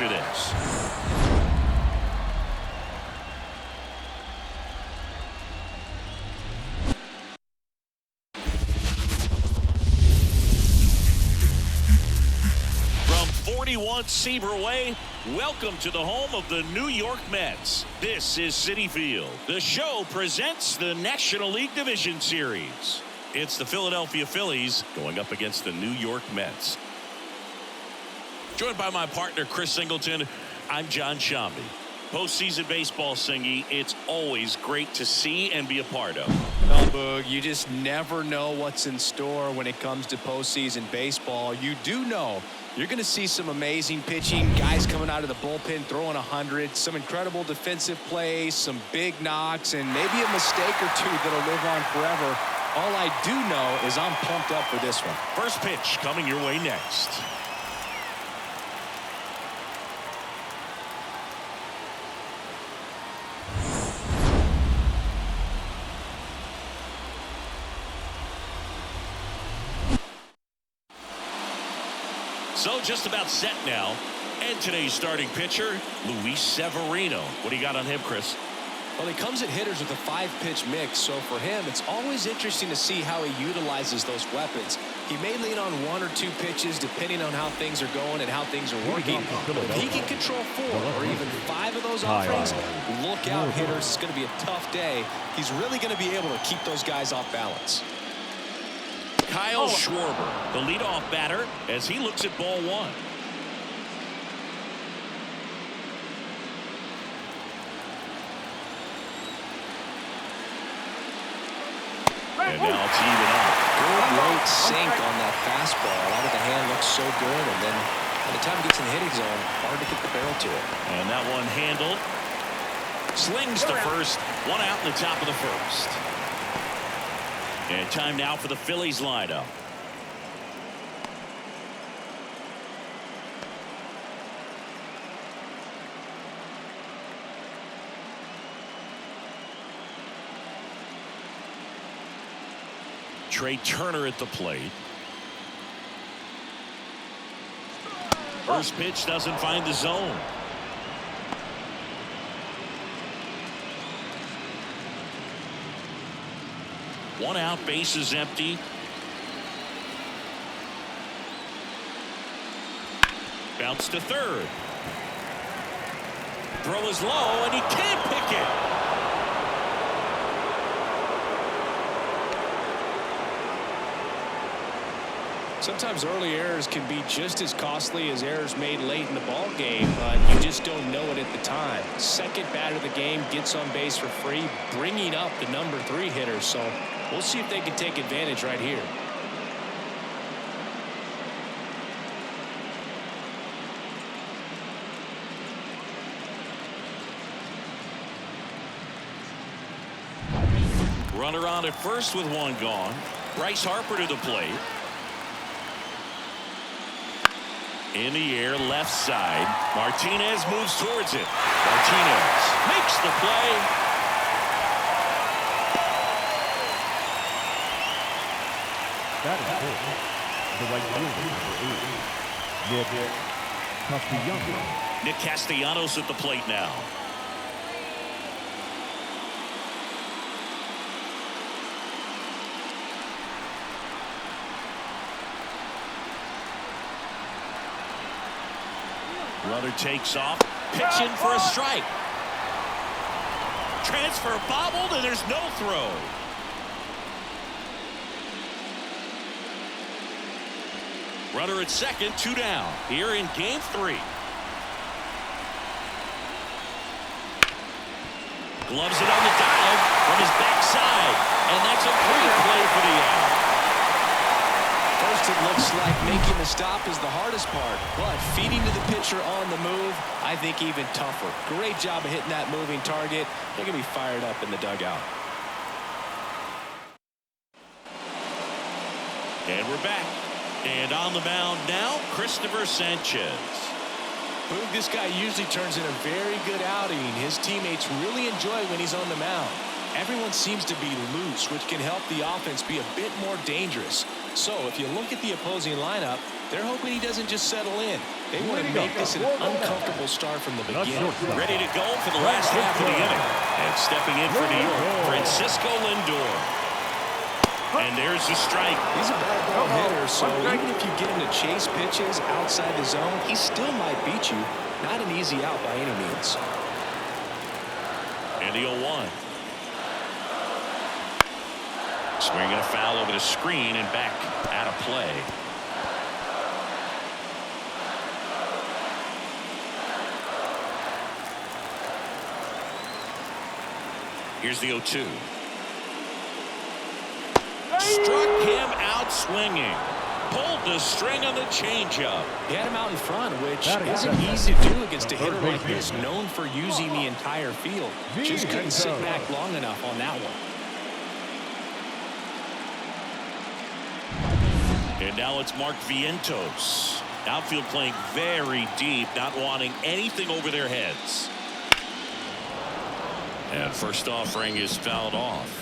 after this. From 41 Seaver Way, welcome to the home of the New York Mets. This is Citi Field. The show presents the National League Division Series. It's the Philadelphia Phillies going up against the New York Mets. Joined by my partner, Chris Singleton, I'm John Shambi. Postseason baseball, Singy, it's always great to see and be a part of. Well, Boog, you just never know what's in store when it comes to postseason baseball. You do know you're going to see some amazing pitching, guys coming out of the bullpen throwing 100, some incredible defensive plays, some big knocks, and maybe a mistake or two that'll live on forever. All I do know is I'm pumped up for this one. First pitch coming your way next. So just about set now. And today's starting pitcher, Luis Severino. What do you got on him, Chris? Well, he comes at hitters with a 5-pitch mix, so for him, it's always interesting to see how he utilizes those weapons. He may lean on 1 or 2 pitches depending on how things are going and how things are working. But if he can control 4 or even 5 of those offerings, look out, hitters. It's going to be a tough day. He's really going to be able to keep those guys off balance. Kyle Schwarber, the leadoff batter, as he looks at ball 1. And now it's even up. Good late sink on that fastball. Out of the hand looks so good, and then by the time it gets in the hitting zone, hard to get the barrel to it. And that one handled. Slings to first. 1 out in the top of the first. And time now for the Phillies lineup. Trey Turner at the plate. First pitch doesn't find the zone. One out, base is empty. Bounce to third. Throw is low, and he can't pick it. Sometimes early errors can be just as costly as errors made late in the ball game, but you just don't know it at the time. Second batter of the game gets on base for free, bringing up the number 3 hitter. So we'll see if they can take advantage right here. Runner on at first with 1 gone. Bryce Harper to the plate. In the air, left side. Martinez moves towards it. Martinez makes the play. That is it. The right fielder, number 8, Nick Castellanos at the plate now. Runner takes off, pitching for a strike. Transfer bobbled, and there's no throw. Runner at second, 2 down. Here in game 3. Gloves it on the dive from his backside, and that's a great play for the out. First, it looks like making the stop is the hardest part, but feeding to the pitcher on the move, I think even tougher. Great job of hitting that moving target. They're going to be fired up in the dugout. And we're back. And on the mound now, Christopher Sanchez. Boog, this guy usually turns in a very good outing. His teammates really enjoy when he's on the mound. Everyone seems to be loose, which can help the offense be a bit more dangerous. So if you look at the opposing lineup, they're hoping he doesn't just settle in. They want to make this an uncomfortable start from the beginning. Ready to go for the last half of the inning. And stepping in for New York, Francisco Lindor. And there's the strike. He's a bad ball hitter, so even if you get him to chase pitches outside the zone, he still might beat you. Not an easy out by any means. And the 0-1. Swinging a foul over the screen and back out of play. Here's the 0-2. Struck him out swinging. Pulled the string on the changeup. He had him out in front, which isn't easy to do against a hitter like this, known for using the entire field. Just couldn't sit back long enough on that one. And now it's Mark Vientos. Outfield playing very deep, not wanting anything over their heads. And first offering is fouled off.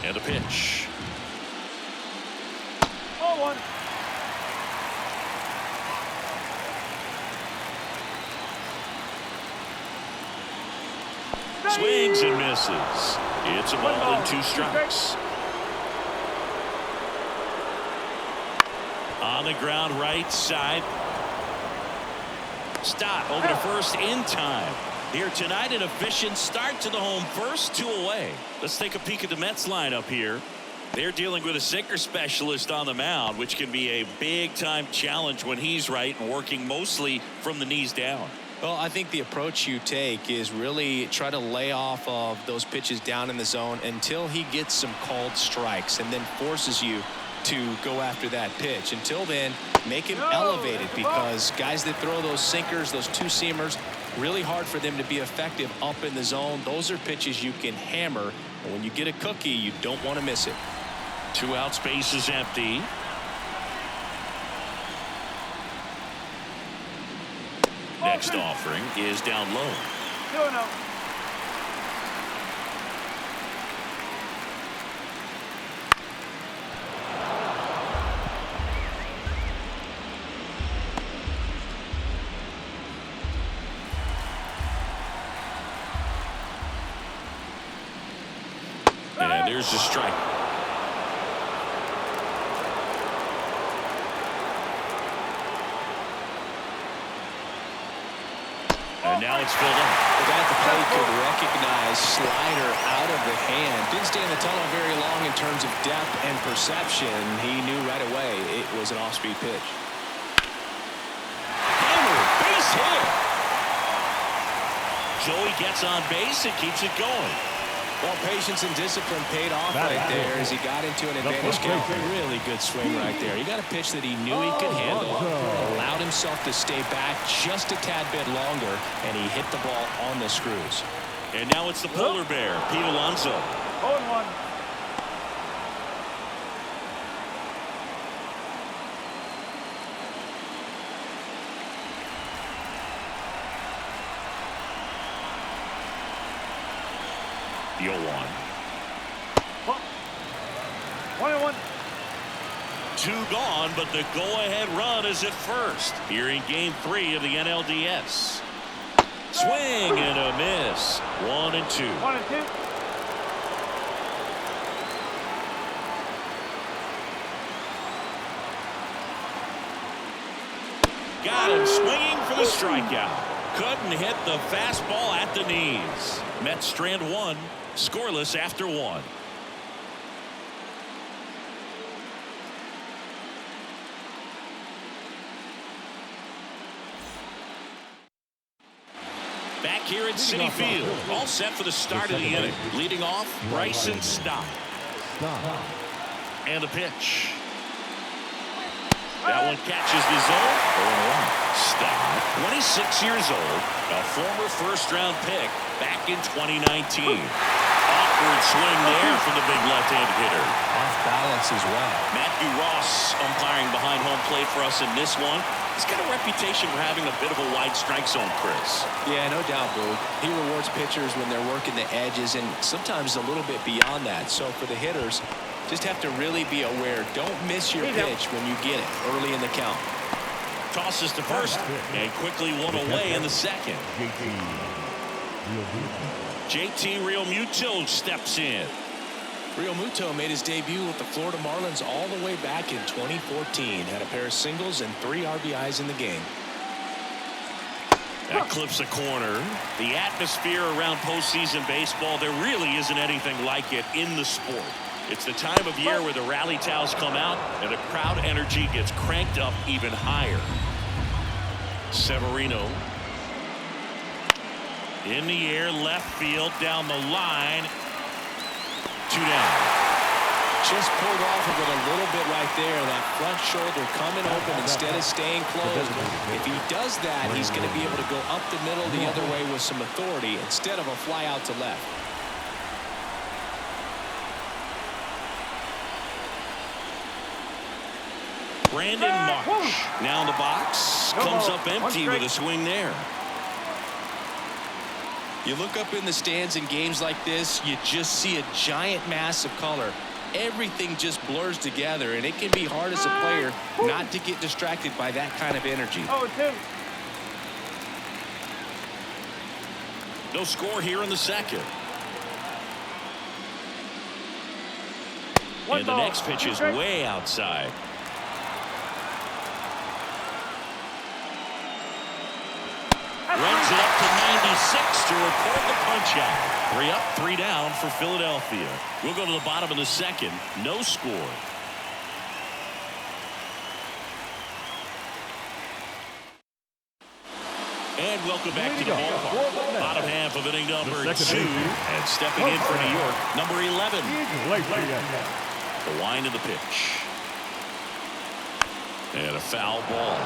And a pitch. 0-1. Swings and misses. It's a ball and 2 strikes. On the ground right side. Stott over to first in time. Here tonight, an efficient start to the home first, 2 away. Let's take a peek at the Mets lineup here. They're dealing with a sinker specialist on the mound, which can be a big-time challenge when he's right and working mostly from the knees down. Well, I think the approach you take is really try to lay off of those pitches down in the zone until he gets some called strikes and then forces you to go after that pitch. Until then, make him elevated, because guys that throw those sinkers, those 2-seamers, really hard for them to be effective up in the zone. Those are pitches you can hammer, and when you get a cookie, you don't want to miss it. 2 out, space is empty. Next offering is down low. No. And there's the strike. And now it's filled up. The guy at the plate could recognize slider out of the hand. Didn't stay in the tunnel very long in terms of depth and perception. He knew right away it was an off-speed pitch. Hammer, base hit. Joey gets on base and keeps it going. Well, patience and discipline paid off right there as he got into an advantage count. Really good swing right there. He got a pitch that he knew he could handle, allowed himself to stay back just a tad bit longer, and he hit the ball on the screws. And now it's the polar bear, Pete Alonso. 0-1. The 0-1. 1-1. 2 gone, but the go-ahead run is at first here in Game 3 of the NLDS. Swing and a miss. 1-2. 1-2. Got him swinging for the strikeout. Couldn't hit the fastball at the knees. Mets strand 1, scoreless after 1. Back here at Citi Field, all set for the start of the inning. Leading off, Bryson Stott. And a pitch. That one catches the zone. 0-1. Stott, 26 years old, a former first-round pick back in 2019. Off Backward swing there from the big left-handed hitter. Off balance as well. Matthew Ross umpiring behind home plate for us in this one. He's got a reputation for having a bit of a wide strike zone, Chris. Yeah, no doubt, Boog. He rewards pitchers when they're working the edges and sometimes a little bit beyond that. So for the hitters, just have to really be aware. Don't miss your pitch when you get it early in the count. Tosses to first and quickly one away in the second. JT Realmuto steps in. Realmuto made his debut with the Florida Marlins all the way back in 2014. Had a pair of singles and 3 RBIs in the game. That clips a corner. The atmosphere around postseason baseball, there really isn't anything like it in the sport. It's the time of year where the rally towels come out and the crowd energy gets cranked up even higher. Severino in the air, left field, down the line. 2 down. Just pulled off of it a little bit right there. That front shoulder coming open instead of staying closed. If he does that, he's going to be able to go up the middle the other way with some authority instead of a fly out to left. Brandon Marsh now in the box. Comes up empty with a swing there. You look up in the stands in games like this, you just see a giant mass of color. Everything just blurs together, and it can be hard as a player not to get distracted by that kind of energy. No score here in the second. And the next pitch is way outside. Runs it up to 96 to record the punch out. 3 up, 3 down for Philadelphia. We'll go to the bottom of the second. No score. And welcome back to the ballpark. Bottom half of inning number 2. And stepping in for New York, number 11. The wind of the pitch. And a foul ball.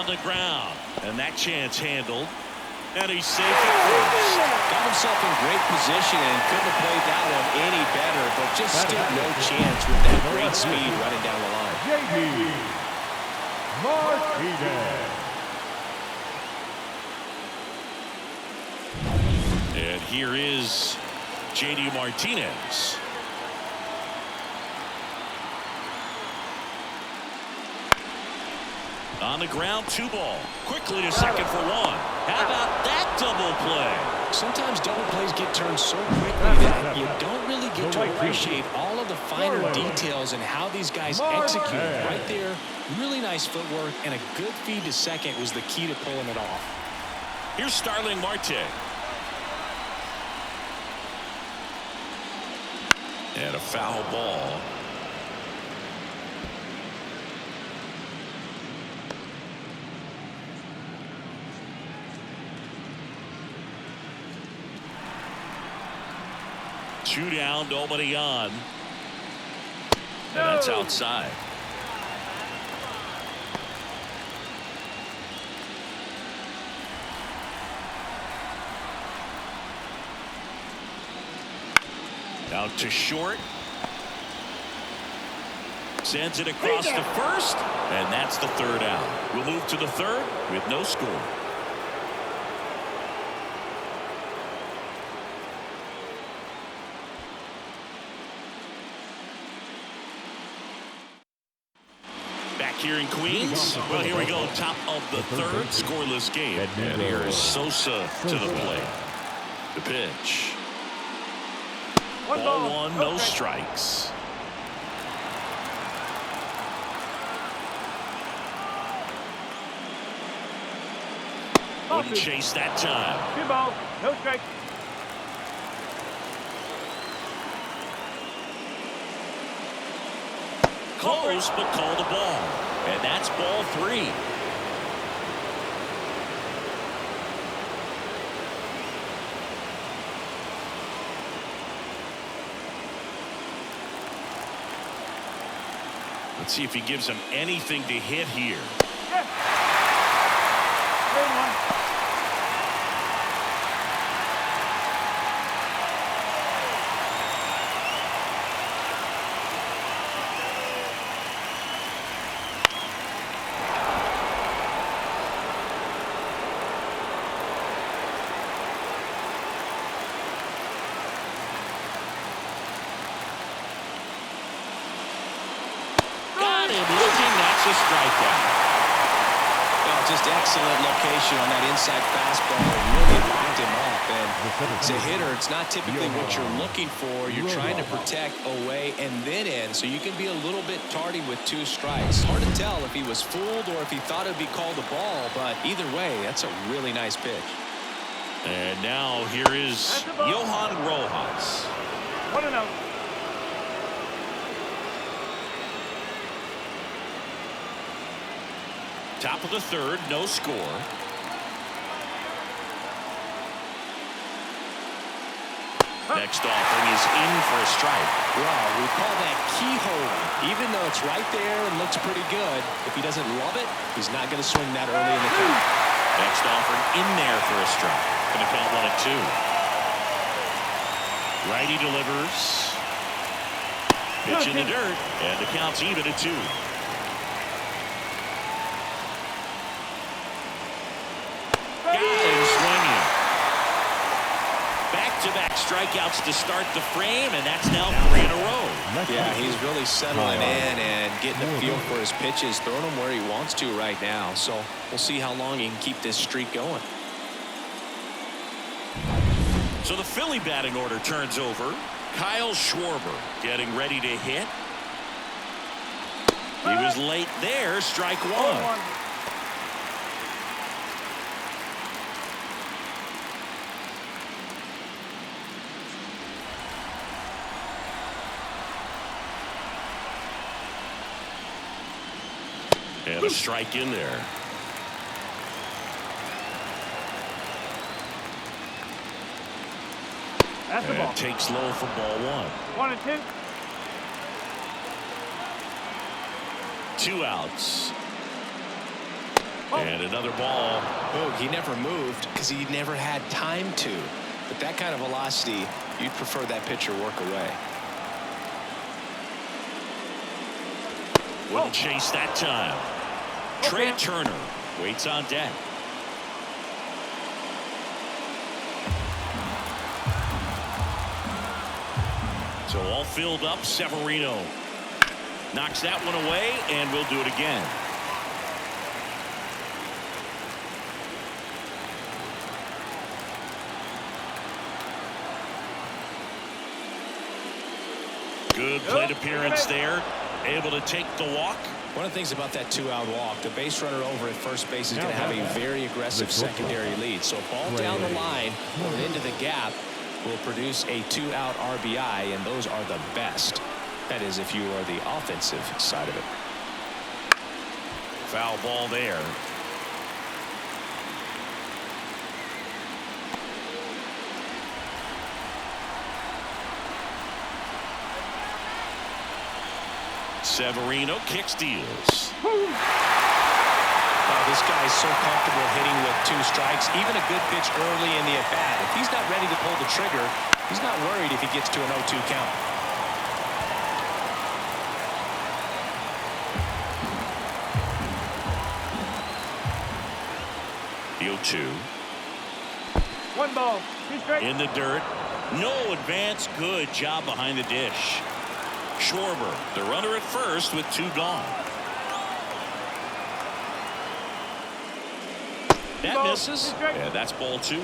The ground, and that chance handled, and he's safe at first. Got himself in great position and couldn't have played that one any better, but just still no chance with that great speed running down the line. And here is JD Martinez. On the ground, 2 ball. Quickly to second for 1. How about that double play? Sometimes double plays get turned so quickly that you don't really get to appreciate all of the finer details and how these guys execute. Right there, really nice footwork, and a good feed to second was the key to pulling it off. Here's Starling Marte. And a foul ball. Two down, nobody on. And that's outside. Out to short. Sends it across to first. And that's the 3rd out. We'll move to the 3rd with no score. Here in Queens. Well, here we go. Top of the 3rd, scoreless game. And here is Sosa to the plate. The pitch. Ball 1, no strikes. Wouldn't chase that time. 2 balls, no strikes. Close, but called a ball. And that's ball 3. Let's see if he gives him anything to hit here. Yes. 3-1. A strikeout. Oh, just excellent location on that inside fastball. Really knocked him off. And as a hitter, it's not typically what you're looking for. You're trying to protect away and then in, so you can be a little bit tardy with 2 strikes. Hard to tell if he was fooled or if he thought it would be called a ball, but either way, that's a really nice pitch. And now here is Johan Rojas. 1-0. Top of the 3rd, no score. Next offering is in for a strike. Well, we call that keyhole. Even though it's right there and looks pretty good, if he doesn't love it, he's not going to swing that early in the count. Next offering in there for a strike. Going to count 1-2. Righty delivers. Pitch in the dirt, and the count's even at 2. Back-to-back strikeouts to start the frame, and that's now 3 in a row. Yeah, he's really settling in and getting a feel for his pitches, throwing them where he wants to right now. So we'll see how long he can keep this streak going. So the Philly batting order turns over. Kyle Schwarber getting ready to hit. He was late there, strike 1. And a strike in there. That's the ball. Takes low for ball 1. 1-2. 2 outs. And another ball. Oh, he never moved because he never had time to. But that kind of velocity, you'd prefer that pitcher work away. Wouldn't chase that time. Trey Turner waits on deck. So all filled up. Severino knocks that one away, and we'll do it again. Good plate appearance there. Able to take the walk. One of the things about that 2-out walk, the base runner over at first base is going to have a very aggressive secondary lead. So ball down the line or into the gap will produce a 2-out RBI, and those are the best. That is, if you are the offensive side of it. Foul ball there. Severino kick steals. Oh, this guy is so comfortable hitting with 2 strikes. Even a good pitch early in the at-bat. If he's not ready to pull the trigger, he's not worried if he gets to an 0-2 count. The 0-2. 1 ball. 2 strikes. In the dirt. No advance. Good job behind the dish. Schwarber, the runner at first with 2 gone. That misses. Yeah, that's ball 2.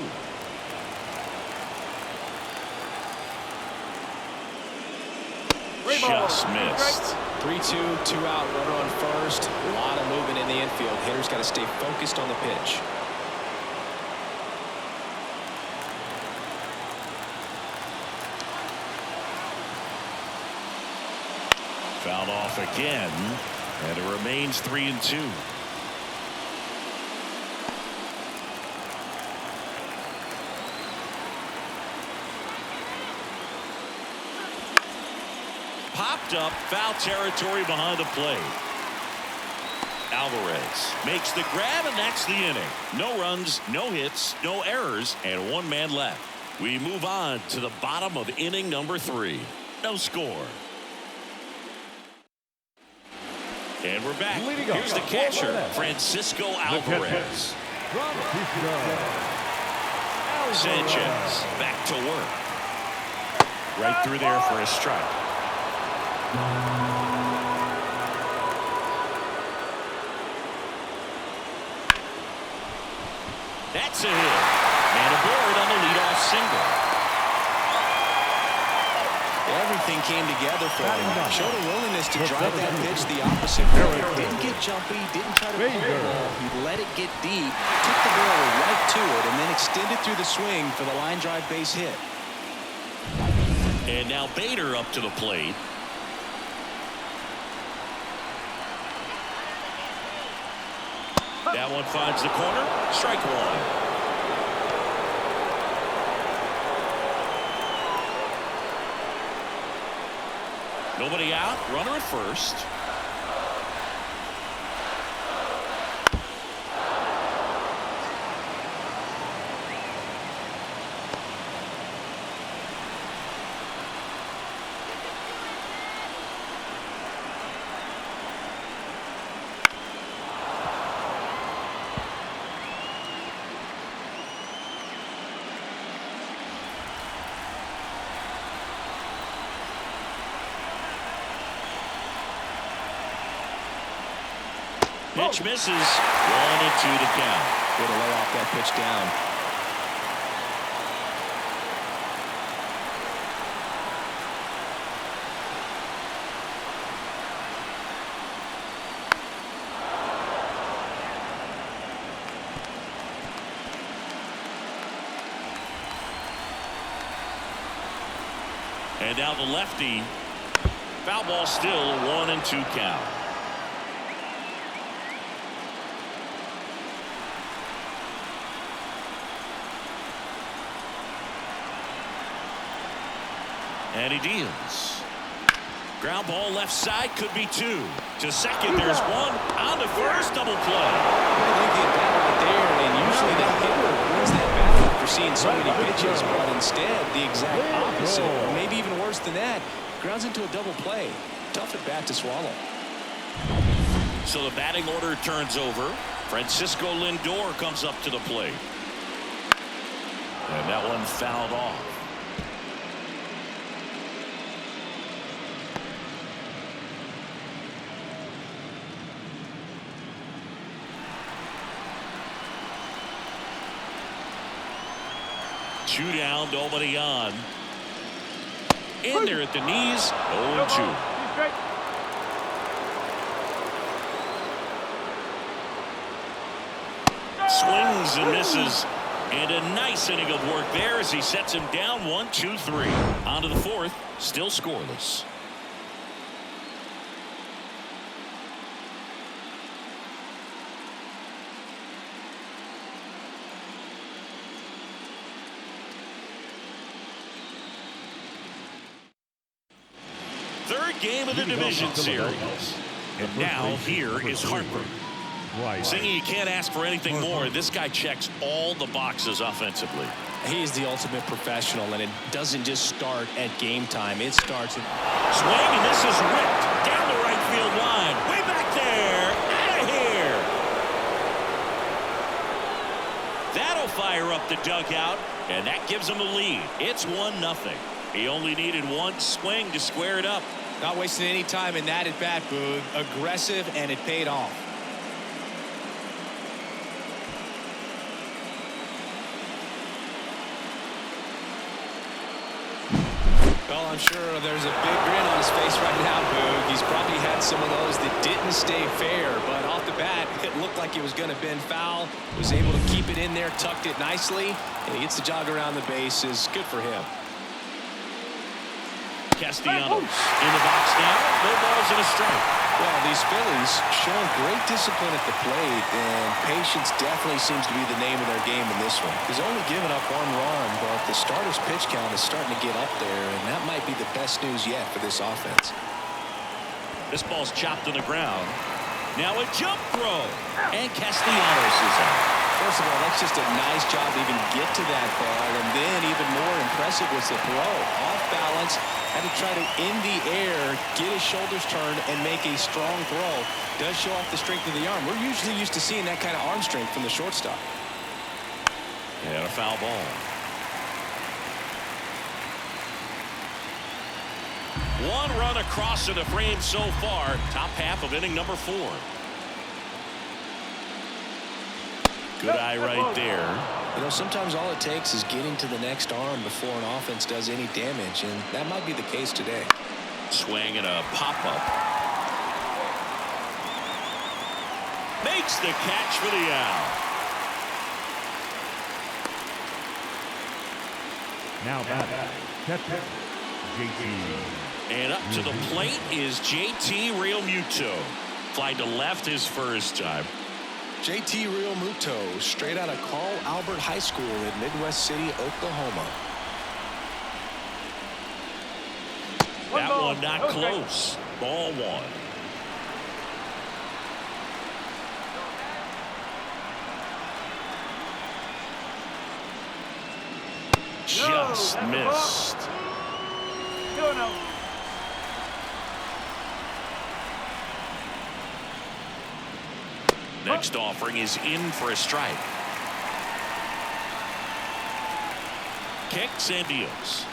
Just missed. 3-2, 2-out, runner on first. A lot of movement in the infield. Hitter's got to stay focused on the pitch. Fouled off again, and it remains 3-2. popped up, foul territory behind the plate. Alvarez makes the grab, and that's the inning. No runs, no hits, no errors, and one man left. We move on to the bottom of inning number 3. No score. And we're back. Here's the catcher, Francisco Alvarez. Sanchez back to work. Right through there for a strike. That's a hit. And aboard on the leadoff single. Everything came together for him. Showed a willingness to drive that pitch the opposite way. Didn't get jumpy, didn't try to pull the ball. He let it get deep, took the barrel right to it, and then extended through the swing for the line drive base hit. And now Bader up to the plate. That one finds the corner. Strike one. Nobody out. Runner at first. Pitch misses. 1-2 to count. Way to lay off that pitch down. And now the lefty. Foul ball still. 1-2 count. And he deals. Ground ball left side, could be 2. To second, there's 1. On to first, double play. I think he got right there, and usually the hitter wins that battle after seeing so many pitches, but instead the exact opposite, or maybe even worse than that, grounds into a double play. Tough at bat to swallow. So the batting order turns over. Francisco Lindor comes up to the plate. And that one fouled off. Two down, nobody on. In there at the knees, 0-2. Swings and misses. And a nice inning of work there as he sets him down 1-2-3. On to the 4th, still scoreless. Third game of the division series. And now here is Harper. Singy, you can't ask for anything more. This guy checks all the boxes offensively. He's the ultimate professional, and it doesn't just start at game time. It starts at... Swing, and this is ripped down the right field line. Way back there. Out of here. That'll fire up the dugout, and that gives him a lead. It's 1-0. He only needed one swing to square it up. Not wasting any time in that at bat, Boog. Aggressive, and it paid off. Well, I'm sure there's a big grin on his face right now, Boog. He's probably had some of those that didn't stay fair, but off the bat, it looked like it was going to bend foul. Was able to keep it in there, tucked it nicely, and he gets the jog around the bases. Good for him. Castellanos in the box now. No balls balls and a strike. Well, these Phillies showing great discipline at the plate, and patience definitely seems to be the name of their game in this one. He's only given up 1 run, but the starter's pitch count is starting to get up there, and that might be the best news yet for this offense. This ball's chopped on the ground. Now a jump throw, and Castellanos is out. First of all, that's just a nice job to even get to that ball, and then even more impressive was the throw. Off balance, had to try to, in the air, get his shoulders turned and make a strong throw. Does show off the strength of the arm. We're usually used to seeing that kind of arm strength from the shortstop. And a foul ball. One run across to the frame so far. Top half of inning number 4. Good eye right there. You know, sometimes all it takes is getting to the next arm before an offense does any damage, and that might be the case today. Swing and a pop-up. Makes the catch for the out. Now back. Catcher, JT. And up to the plate is JT Realmuto. Fly to left his first time. JT Realmuto, straight out of Carl Albert High School in Midwest City, Oklahoma. That one not close. Ball 1. Just missed. 2-0. Next offering is in for a strike. Kicks and deals.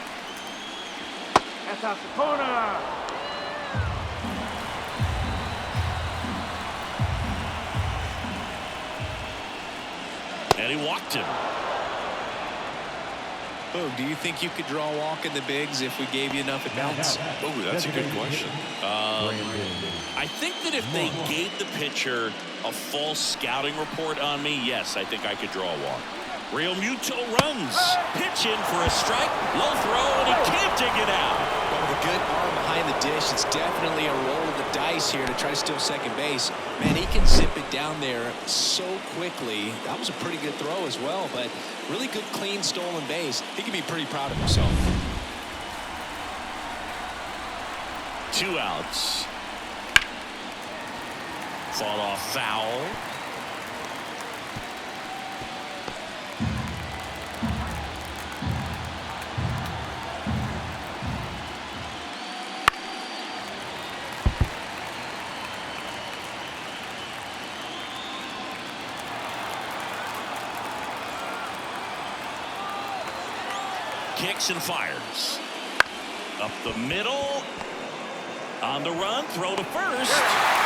That's out the corner. And he walked him. Oh, do you think you could draw a walk in the bigs if we gave you enough at bats? Oh, that's a good question. I think that if they gave the pitcher a full scouting report on me, yes, I think I could draw a walk. Realmuto runs. Pitch in for a strike. Low throw, and he can't dig it out. Well, with a good arm behind the dish, it's definitely a roll of the dice here to try to steal second base. Man, he can zip it down there so quickly. That was a pretty good throw as well, but really good, clean, stolen base. He can be pretty proud of himself. 2 outs. Fought off foul. Kicks and fires. Up the middle. On the run, throw to first.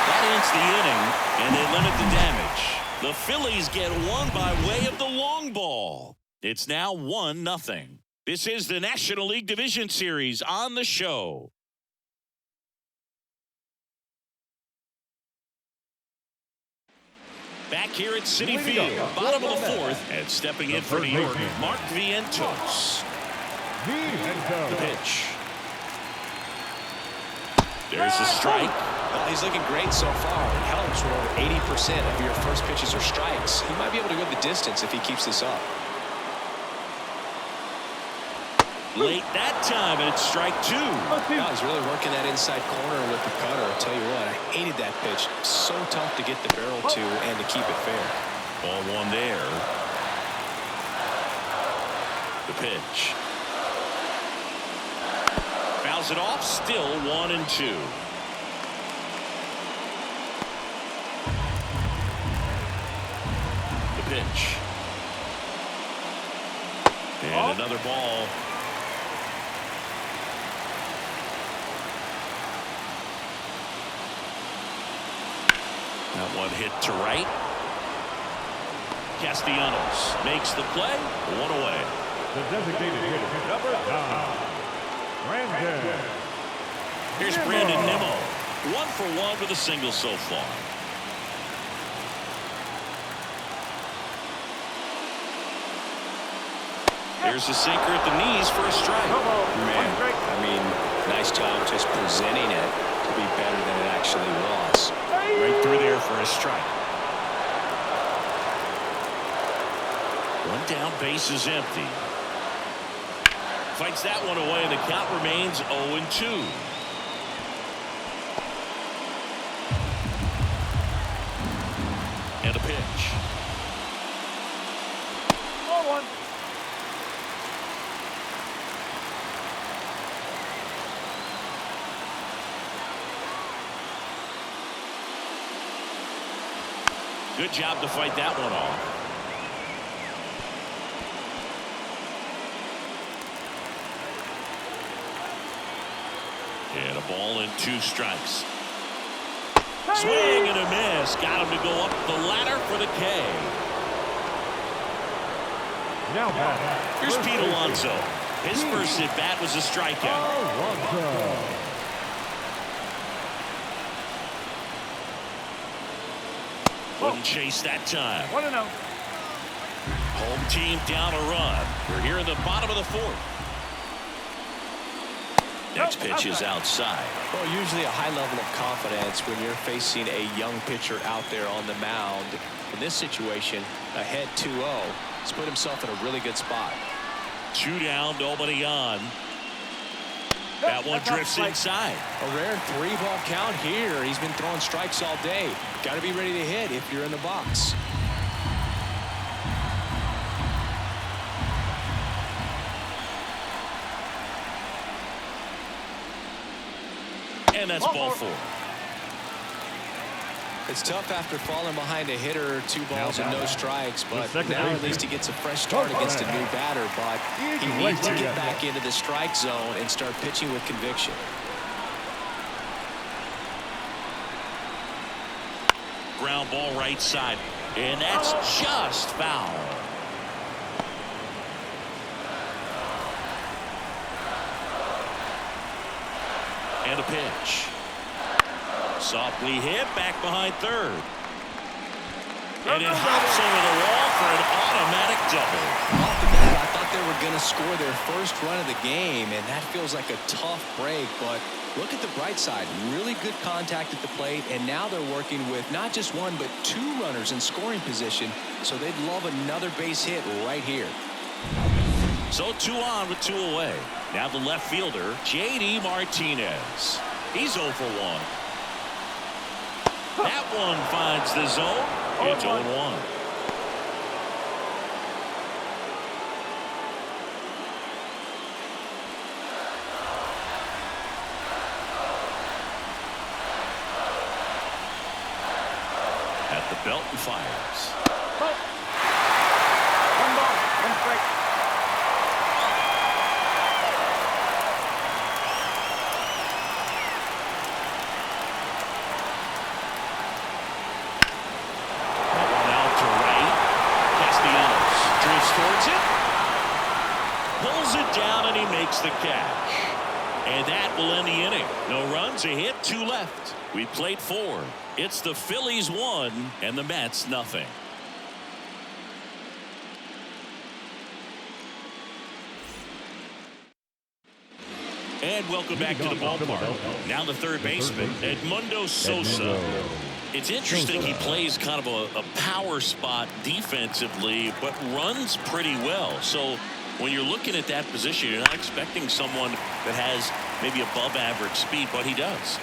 That ends the inning, and they limit the damage. The Phillies get one by way of the long ball. It's now 1-0. This is the National League Division Series on the show. Back here at Citi Field, bottom of the 4th, and stepping in for New York, Mark Vientos. The pitch. There's a strike. Well, he's looking great so far. It helps when over 80% of your first pitches are strikes. He might be able to go the distance if he keeps this up. Late that time, and it's strike 2. Wow, he's really working that inside corner with the cutter. I'll tell you what, I hated that pitch. So tough to get the barrel to and to keep it fair. Ball 1 there. The pitch. Fouls it off, still 1-2. The pitch. And another ball. That one hit to right. Castellanos makes the play. 1 away. The designated hitter, number 9. Brandon. Here's Brandon Nimmo. 1 for 1 with a single so far. There's a sinker at the knees for a strike. Man, I mean, nice job just presenting it to be better than it Base is empty. Fights that one away, and the count remains 0-2. And a pitch. 0-1. Good job to fight that one off. And a ball and 2 strikes. Swing and a miss. Got him to go up the ladder for the K. Now back. Here's Pete Alonso. His first at bat was a strikeout. Wouldn't chase that time. 1-0. Home team down a run. We're here in the bottom of the 4th. Next pitch is outside. Well, usually a high level of confidence when you're facing a young pitcher out there on the mound. In this situation, ahead 2-0. He's put himself in a really good spot. 2 down, nobody on. That one drifts inside. A rare 3-ball count here. He's been throwing strikes all day. Got to be ready to hit if you're in the box. And that's ball 4. It's tough after falling behind a hitter, 2 balls and no strikes, but now at least he gets a fresh start against a new batter. But he needs to get back into the strike zone and start pitching with conviction. Ground ball right side, and that's just foul. And a pitch. Softly hit back behind third. And it hops over the wall for an automatic double. Off the bat, I thought they were going to score their first run of the game, and that feels like a tough break. But look at the bright side. Really good contact at the plate, and now they're working with not just 1, but 2 runners in scoring position. So they'd love another base hit right here. So 2 on with 2 away. Now the left fielder, J.D. Martinez. He's 0 for 1. That one finds the zone. It's 0-1. At the belt and fires. 1 ball, 1 strike. Towards it, pulls it down, and he makes the catch. And that will end the inning. No runs, a hit, 2 left. We played 4. It's the Phillies 1 and the Mets nothing. And welcome back to the ballpark. Now the third baseman, Edmundo Sosa. It's interesting, he plays kind of a power spot defensively, but runs pretty well. So when you're looking at that position, you're not expecting someone that has maybe above average speed, but he does.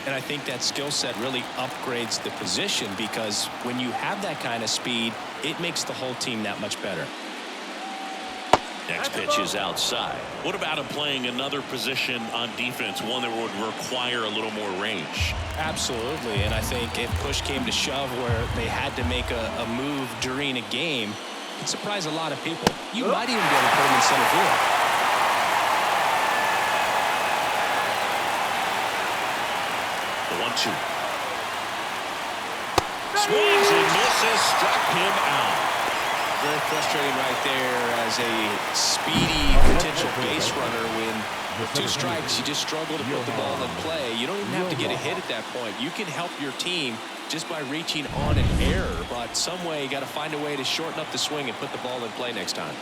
And I think that skill set really upgrades the position, because when you have that kind of speed, it makes the whole team that much better. Next pitch is outside. What about him playing another position on defense, one that would require a little more range? Absolutely, and I think if push came to shove where they had to make a move during a game, it'd surprise a lot of people. You might even be able to put him in center field. The 1-2. Swings and misses, struck him out. Very frustrating right there as a speedy potential base runner. When with 2 strikes, you just struggle to put the ball in play. You don't even have to get a hit at that point. You can help your team just by reaching on an error, but some way you got to find a way to shorten up the swing and put the ball in play next time.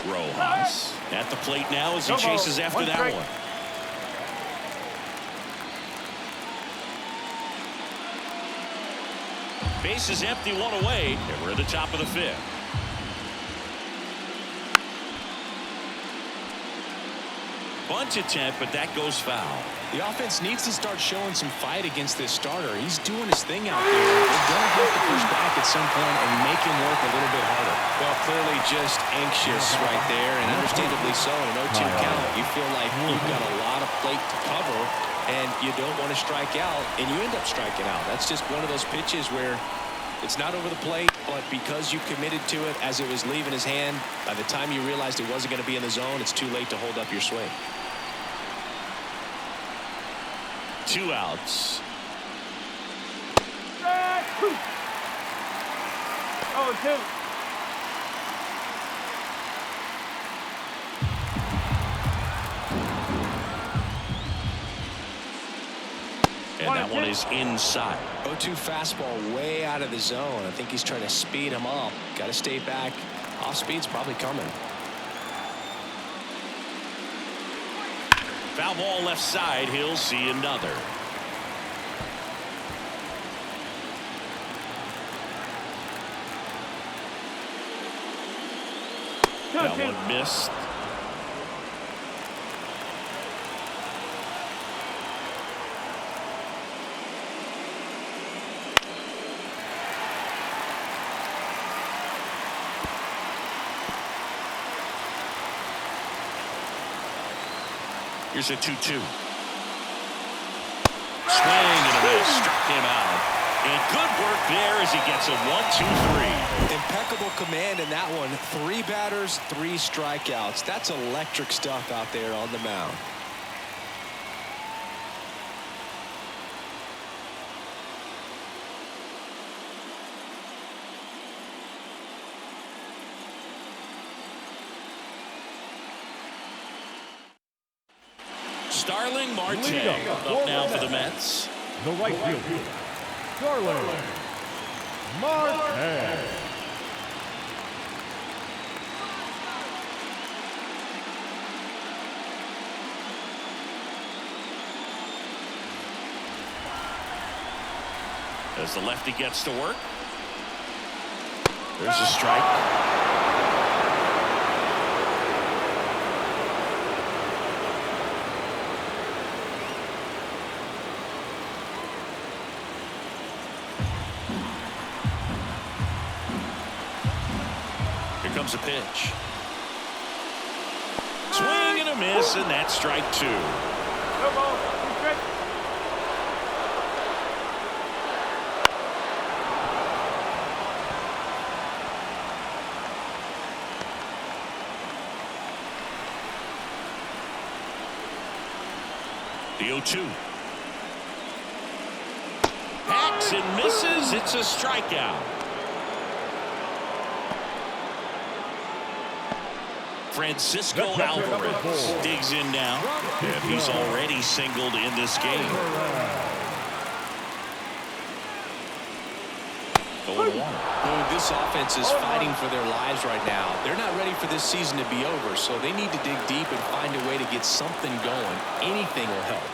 Rojas at the plate now as he chases after that one. Base is empty, one away, and we're at the top of the fifth. Bunt attempt, but that goes foul. The offense needs to start showing some fight against this starter. He's doing his thing out there. They're going to have to push back at some point and make him work a little bit harder. Well, clearly just anxious right there, and understandably so. In an 0-2 count, you feel like you've got a lot of plate to cover, and you don't want to strike out, and you end up striking out. That's just one of those pitches where it's not over the plate, but because you committed to it as it was leaving his hand, by the time you realized it wasn't going to be in the zone, it's too late to hold up your swing. 2 outs. 0-2. And that one is inside. 0-2 fastball way out of the zone. I think he's trying to speed him up. Got to stay back. Off speed's probably coming. Foul ball left side. He'll see another. That one missed. Here's a 2-2. Swing and a miss. Struck him out. And good work there as he gets a 1-2-3. Impeccable command in that one. 3 batters, 3 strikeouts. That's electric stuff out there on the mound. Starling Marte up now for the Mets. The right fielder, Starling Marte. As the lefty gets to work. There's a strike. Comes a pitch. Swing and a miss, and that's strike 2. Come on, straight. The 0-2. Hacks and misses. It's a strikeout. Francisco Alvarez digs in now, and he's already singled in this game. 0-1. This offense is fighting for their lives right now. They're not ready for this season to be over, so they need to dig deep and find a way to get something going. Anything will help.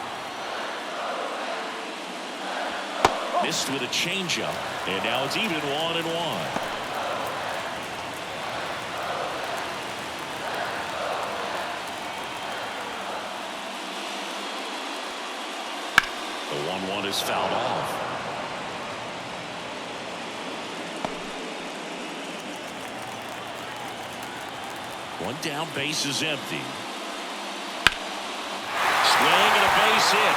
Missed with a changeup, and now it's even 1-1. The 1-1 is fouled off. One down, base is empty. Swing and a base hit.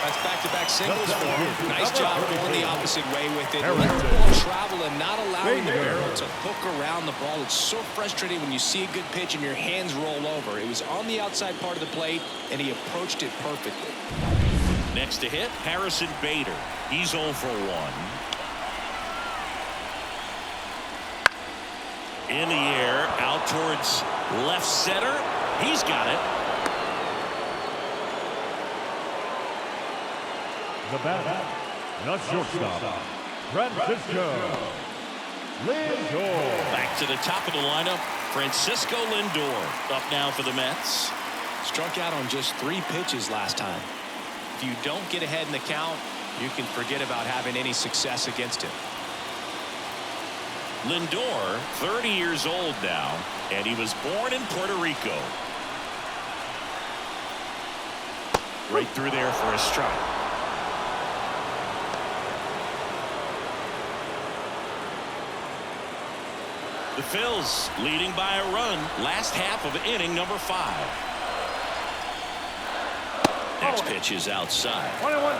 That's back-to-back singles for him. Nice job going the opposite way with it. Let the ball travel and not allowing the barrel to hook around the ball. It's so frustrating when you see a good pitch and your hands roll over. It was on the outside part of the plate, and he approached it perfectly. Next to hit, Harrison Bader. He's 0 for 1. In the air, out towards left center. He's got it. The batter, the shortstop, Francisco Lindor. Back to the top of the lineup, Francisco Lindor up now for the Mets. Struck out on just 3 pitches last time. If you don't get ahead in the count, you can forget about having any success against him. Lindor, 30 years old now, and he was born in Puerto Rico. Right through there for a strike. The Phils leading by a run. Last half of inning number 5. Next pitch is outside. 21.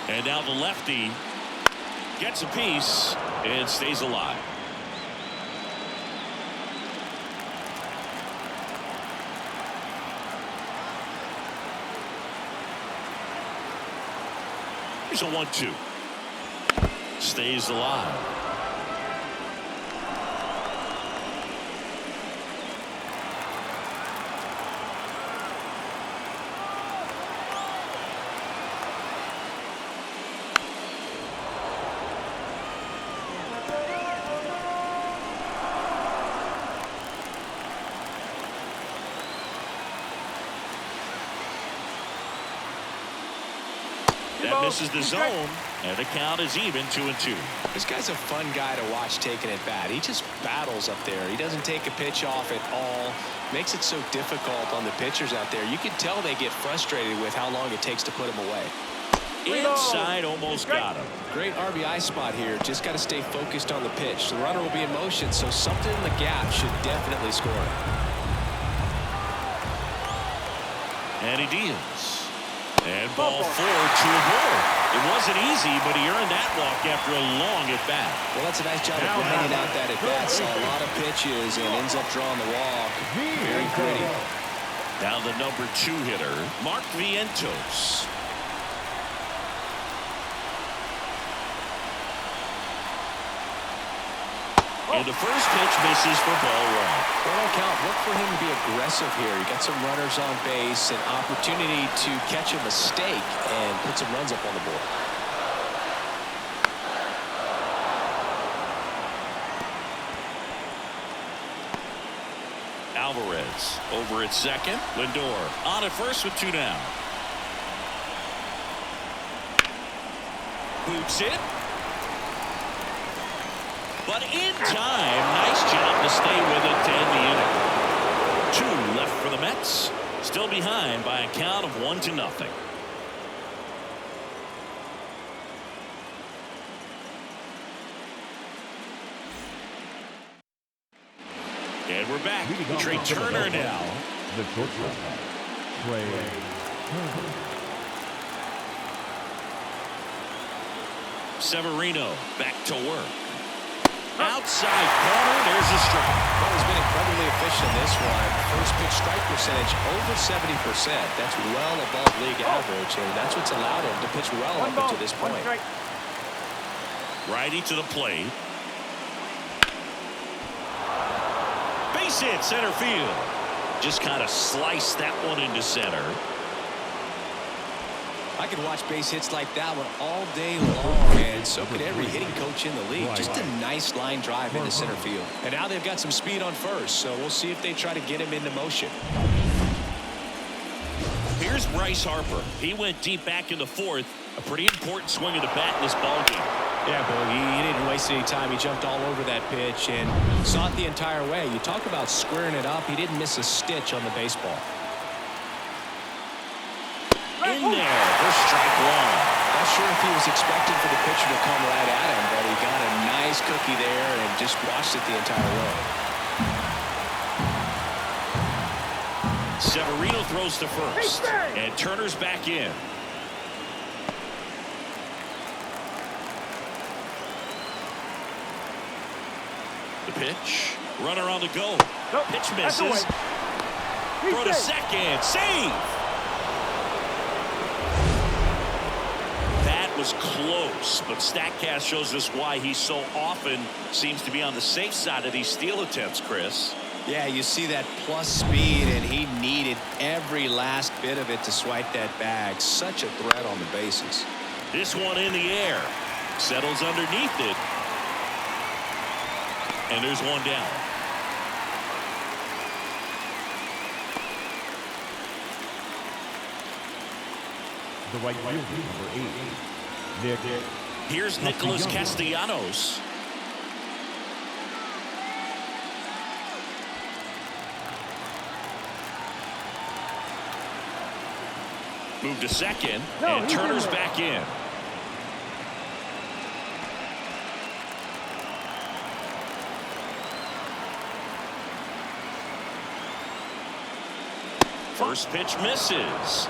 And now the lefty gets a piece and stays alive. Here's a 1-2. Stays alive. That misses the zone, and the count is even 2-2. This guy's a fun guy to watch taking at bat. He just battles up there. He doesn't take a pitch off at all. Makes it so difficult on the pitchers out there. You can tell they get frustrated with how long it takes to put him away. Inside, almost got him. Great RBI spot here. Just got to stay focused on the pitch. The runner will be in motion, so something in the gap should definitely score. And he deals. And ball 4 to a ball. It wasn't easy, but he earned that walk after a long at-bat. Well, that's a nice job of grinding out that at-bat. Saw a lot of pitches and ends up drawing the walk. Very pretty. Now the number 2 hitter, Mark Vientos. And the first pitch misses for ball 1. Well, on count, look for him to be aggressive here. You got some runners on base, an opportunity to catch a mistake and put some runs up on the board. Alvarez over at second. Lindor on at first with 2 down. Boots it. But in time, nice job to stay with it to end the inning. 2 left for the Mets. Still behind by a count of 1-0. And we're back. Trey Turner now. The shortstop, Trey Turner. Severino back to work. Outside corner, there's a strike. Well, he's been incredibly efficient in this one. First pitch strike percentage over 70%. That's well above league average, and that's what's allowed him to pitch well up until this point. Righty to the plate. Base hit, center field. Just kind of sliced that one into center. I could watch base hits like that one all day long, and so could every hitting coach in the league. Just a nice line drive into center field. And now they've got some speed on first, so we'll see if they try to get him into motion. Here's Bryce Harper. He went deep back in the 4th. A pretty important swing of the bat in this ballgame. Yeah, Bogey, he didn't waste any time. He jumped all over that pitch and saw it the entire way. You talk about squaring it up. He didn't miss a stitch on the baseball. In there for strike 1. Not sure if he was expecting for the pitcher to come right at him, but he got a nice cookie there and just watched it the entire way. Severino throws to first, and Turner's back in. The pitch, runner on the go. Pitch misses. Throw to second, save. was close, but StatCast shows us why he so often seems to be on the safe side of these steal attempts, Chris. Yeah, you see that plus speed, and he needed every last bit of it to swipe that bag. Such a threat on the bases. This one in the air. Settles underneath it. And there's one down. The right fielder, number 8, Nick. Here's Nicholas Castellanos. Move to second, and Turner's back in. First pitch misses.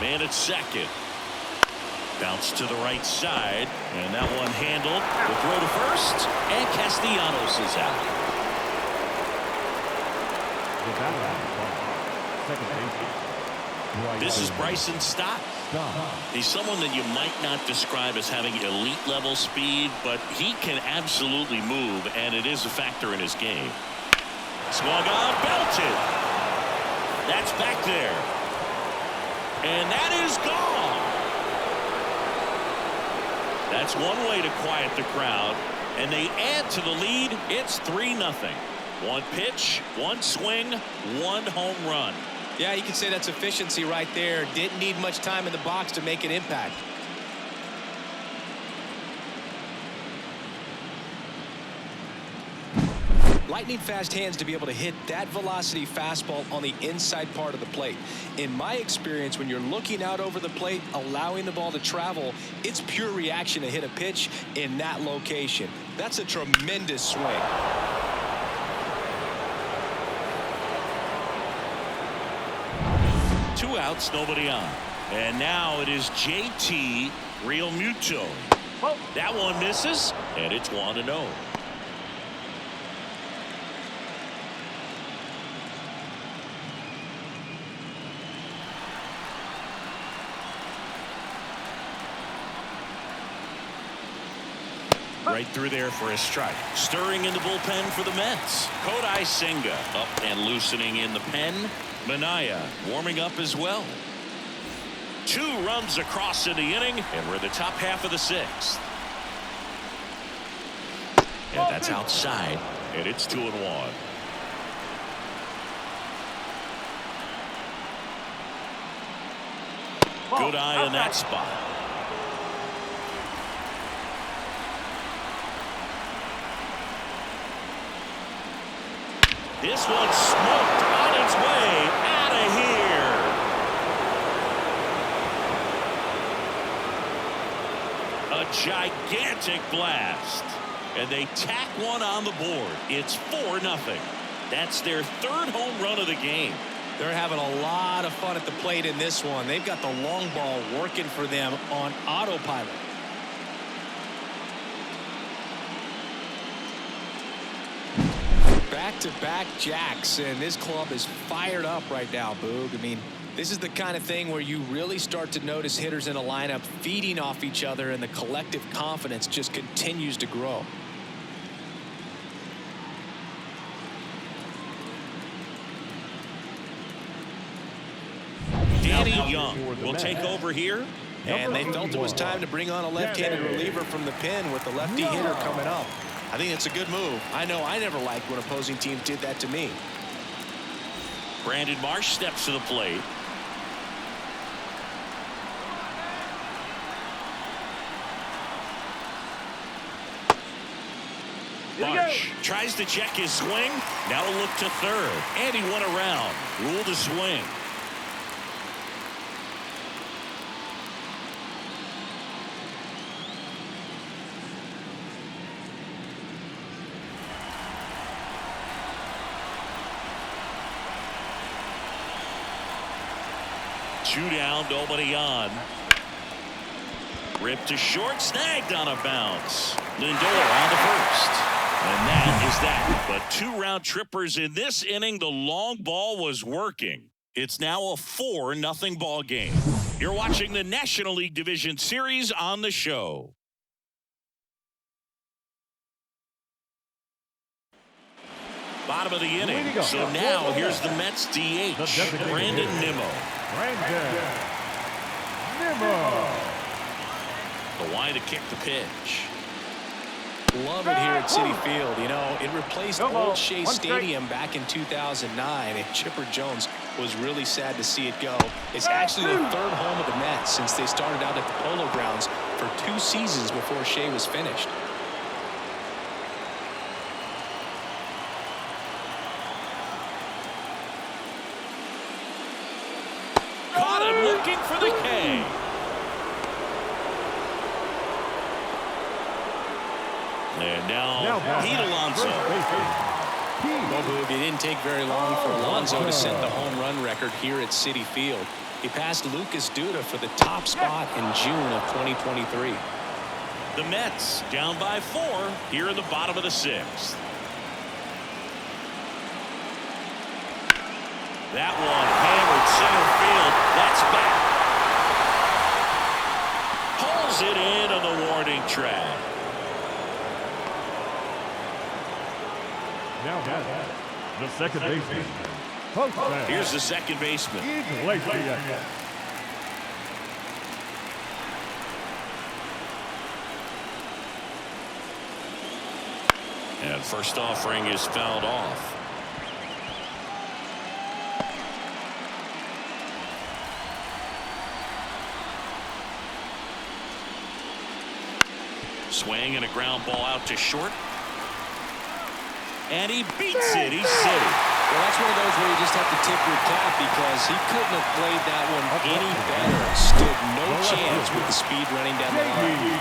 Man at second. Bounce to the right side, and that one handled. The throw to first, and Castellanos is out. This is Bryson Stott. He's someone that you might not describe as having elite level speed, but he can absolutely move, and it is a factor in his game. Swung on, belted. That's back there. And that is gone. That's one way to quiet the crowd, and they add to the lead. It's 3-0. One pitch, one swing, one home run. Yeah, you can say that's efficiency right there. Didn't need much time in the box to make an impact. Lightning fast hands to be able to hit that velocity fastball on the inside part of the plate. In my experience, when you're looking out over the plate, allowing the ball to travel, it's pure reaction to hit a pitch in that location. That's a tremendous swing. Two outs, nobody on. And now it is JT Realmuto. That one misses, and it's 1-0. Right through there for a strike. Stirring in the bullpen for the Mets. Kodai Senga up and loosening in the pen. Minaya warming up as well. 2 runs across in the inning, and we're in the top half of the 6th. And that's outside, and it's 2-1. Good eye in that spot. This one smoked on its way out of here. A gigantic blast. And they tack one on the board. It's 4-0. That's their 3rd home run of the game. They're having a lot of fun at the plate in this one. They've got the long ball working for them on autopilot. Back-to-back jacks, and this club is fired up right now, Boog. I mean, this is the kind of thing where you really start to notice hitters in a lineup feeding off each other, and the collective confidence just continues to grow. Danny Young will take over here. And they felt it was time to bring on a left-handed reliever from the pen with the lefty hitter coming up. I think it's a good move. I know I never liked when opposing teams did that to me. Brandon Marsh steps to the plate. Marsh tries to check his swing. Now a look to third. And he went around. Ruled a swing. Two down, nobody on. Ripped to short, snagged on a bounce. Lindor on to first. And that is that. But 2 round trippers in this inning. The long ball was working. It's now a 4-0 ball game. You're watching the National League Division Series on the show. Bottom of the inning. So now here's the Mets DH, Brandon Nimmo. The wide to kick the pitch. Love it here at Citi Field. You know, it replaced old Shea Stadium back in 2009, and Chipper Jones was really sad to see it go. It's actually the 3rd home of the Mets since they started out at the Polo Grounds for 2 seasons before Shea was finished. Caught him looking for the K. And now Pete Alonso. Well, it didn't take very long for Alonso to set the home run record here at Citi Field. He passed Lucas Duda for the top spot in June of 2023. The Mets down by 4 here in the bottom of the 6th. That one hammered center field. That's back. Pulls it in on the warning track. Now the second baseman. Here's the second baseman. And first offering is fouled off. Swing and a ground ball out to short. And he beats it. He's city. Well, that's one of those where you just have to tip your cap because he couldn't have played that one any better. Stood no chance with the speed running down the line.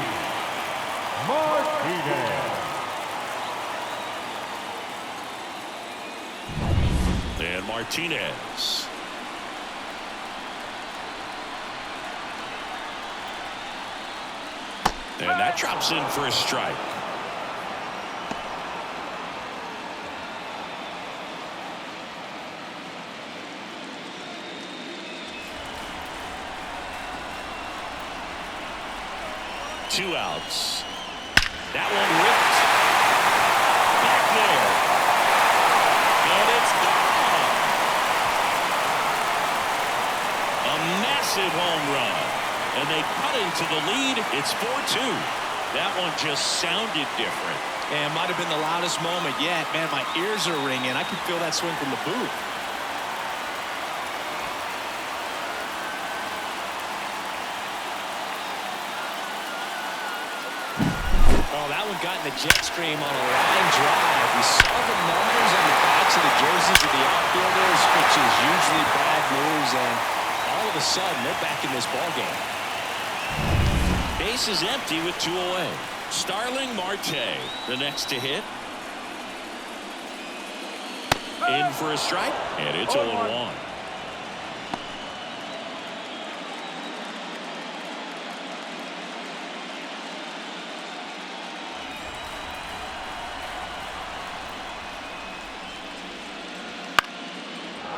And Martinez. And that drops in for a strike. Two outs. That one ripped. Back there. And it's gone. A massive home run. And they cut into the lead. It's 4-2. That one just sounded different. And it might have been the loudest moment yet. Man, my ears are ringing. I could feel that swing from the booth. Oh, that one got in the jet stream on a line drive. We saw the numbers on the backs of the jerseys of the outfielders, which is usually bad news, and all of a sudden, they're back in this ballgame. Base is empty with 2 away. Starling Marte, the next to hit. In for a strike, and it's 0-1.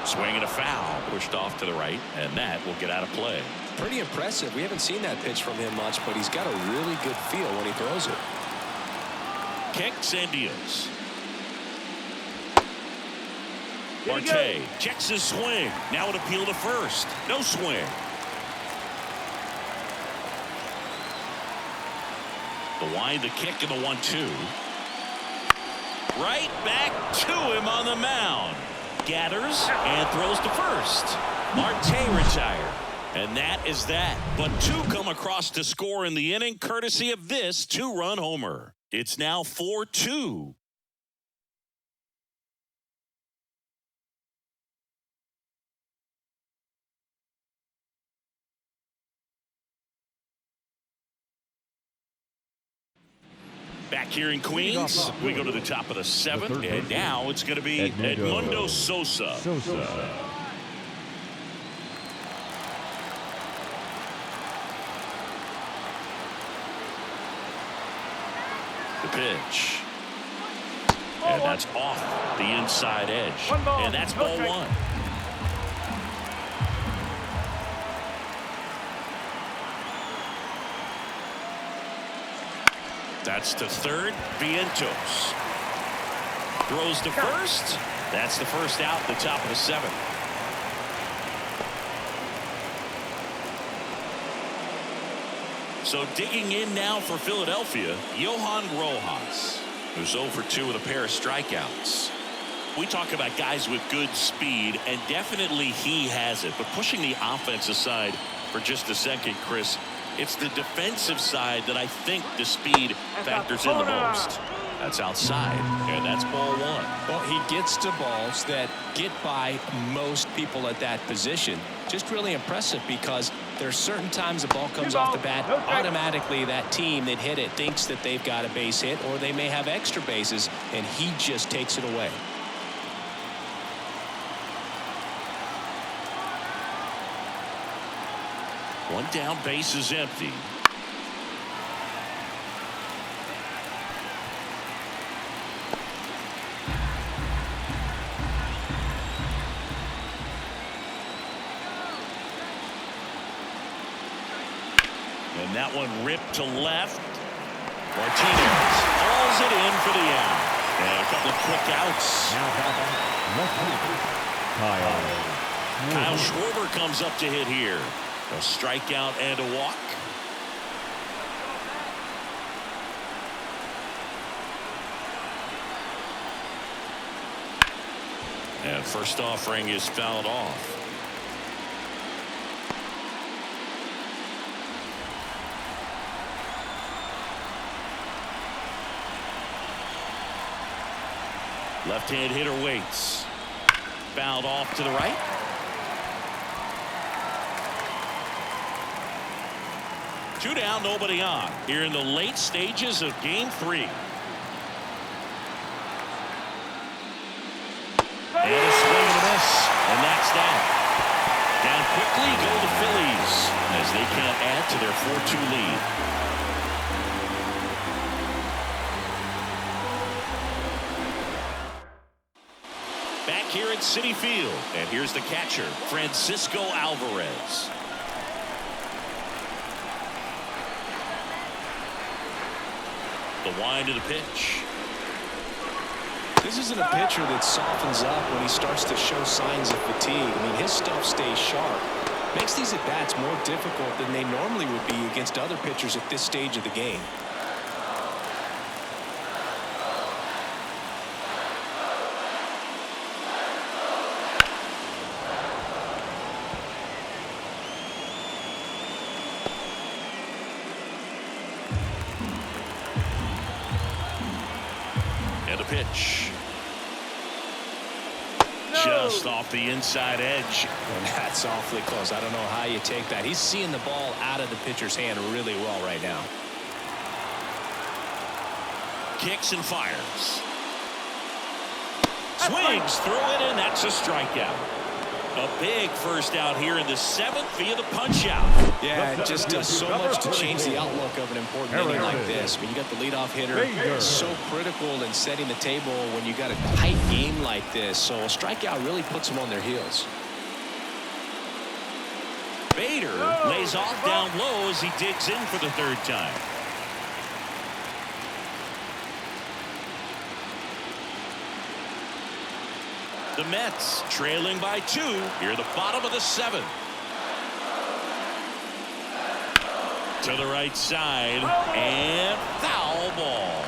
Swing and a foul, pushed off to the right, and that will get out of play. Pretty impressive. We haven't seen that pitch from him much, but he's got a really good feel when he throws it. Kicks and deals. Marte checks his swing. Now an appeal to first. No swing. The wind, the kick, and the 1-2. Right back to him on the mound. Gathers and throws to first. Marte retired. And that is that. But 2 come across to score in the inning, courtesy of this 2-run homer. It's now 4-2. Back here in Queens, we go to the top of the 7th, and now it's going to be Edmundo Sosa. The pitch. And that's off the inside edge. And that's ball one. That's to third. Vientos throws to first. That's the first out at the top of the seventh. So digging in now for Philadelphia, Johan Rojas, who's 0 for 2 with a pair of strikeouts. We talk about guys with good speed, and definitely he has it. But pushing the offense aside for just a second, Chris, it's the defensive side that I think the speed factors in the most. That's outside, and that's ball one. Well, he gets to balls that get by most people at that position. Just really impressive because there's certain times the ball comes off the bat, automatically that team that hit it thinks that they've got a base hit or they may have extra bases, and he just takes it away. One down, base is empty. And that one ripped to left. Martinez hauls it in for the out. And a couple of quick outs. Kyle Schwarber comes up to hit here. A strikeout and a walk. And first offering is fouled off. Left-hand hitter waits. Fouled off to the right. Two down, nobody on. Here in the late stages of Game 3. And a swing and a miss. And that's that. Down quickly go the Phillies as they can't add to their 4-2 lead. Back here at Citi Field. And here's the catcher, Francisco Alvarez. The wind of the pitch. This isn't a pitcher that softens up when he starts to show signs of fatigue. I mean, his stuff stays sharp. Makes these at-bats more difficult than they normally would be against other pitchers at this stage of the game. Pitch. Just off the inside edge. And that's awfully close. I don't know how you take that. He's seeing the ball out of the pitcher's hand really well right now. Kicks and fires. Swings through it, and that's a strikeout. A big first out here in the seventh via the punch out. Yeah, it just does so much to change the outlook of an important inning like this. When you got the leadoff hitter, so critical in setting the table when you got a tight game like this. So a strikeout really puts them on their heels. Bader lays off down low as he digs in for the third time. The Mets trailing by 2 here at the bottom of the 7th. To the right side and foul ball.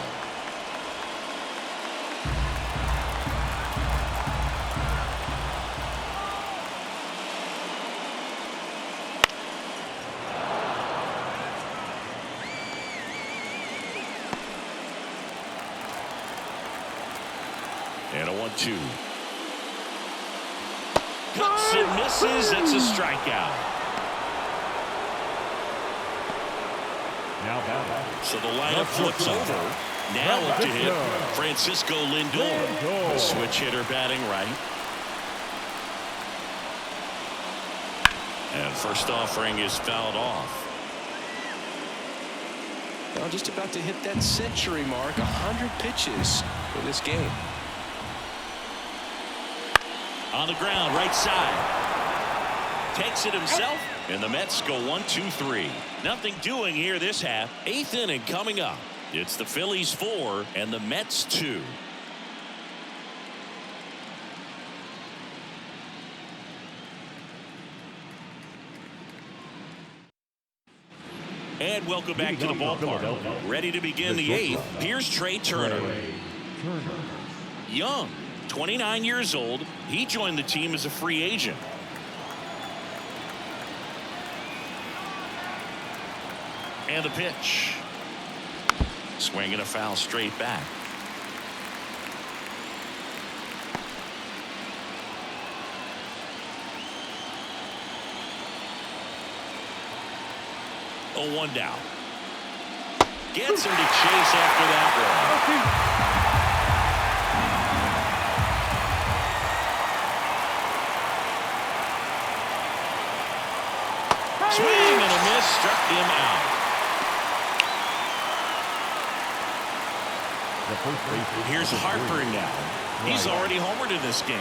And a 1-2. Cuts and misses. That's a strikeout. So the lineup flips over. Now up to hit Francisco Lindor. The switch hitter batting right. And first offering is fouled off. Well, just about to hit that century mark, 100 pitches for this game. On the ground, right side. Takes it himself, and the Mets go 1-2-3. Nothing doing here this half. 8th inning coming up. It's the Phillies 4 and the Mets 2. And welcome back to the ballpark. Ready to begin the 8th. Here's Trey Turner. Young, 29 years old. He joined the team as a free agent. And the pitch. Swinging a foul straight back. Oh, 1 down. Gets him to chase after that one. Swing and a miss, struck him out. Here's Harper now. He's already homered in this game.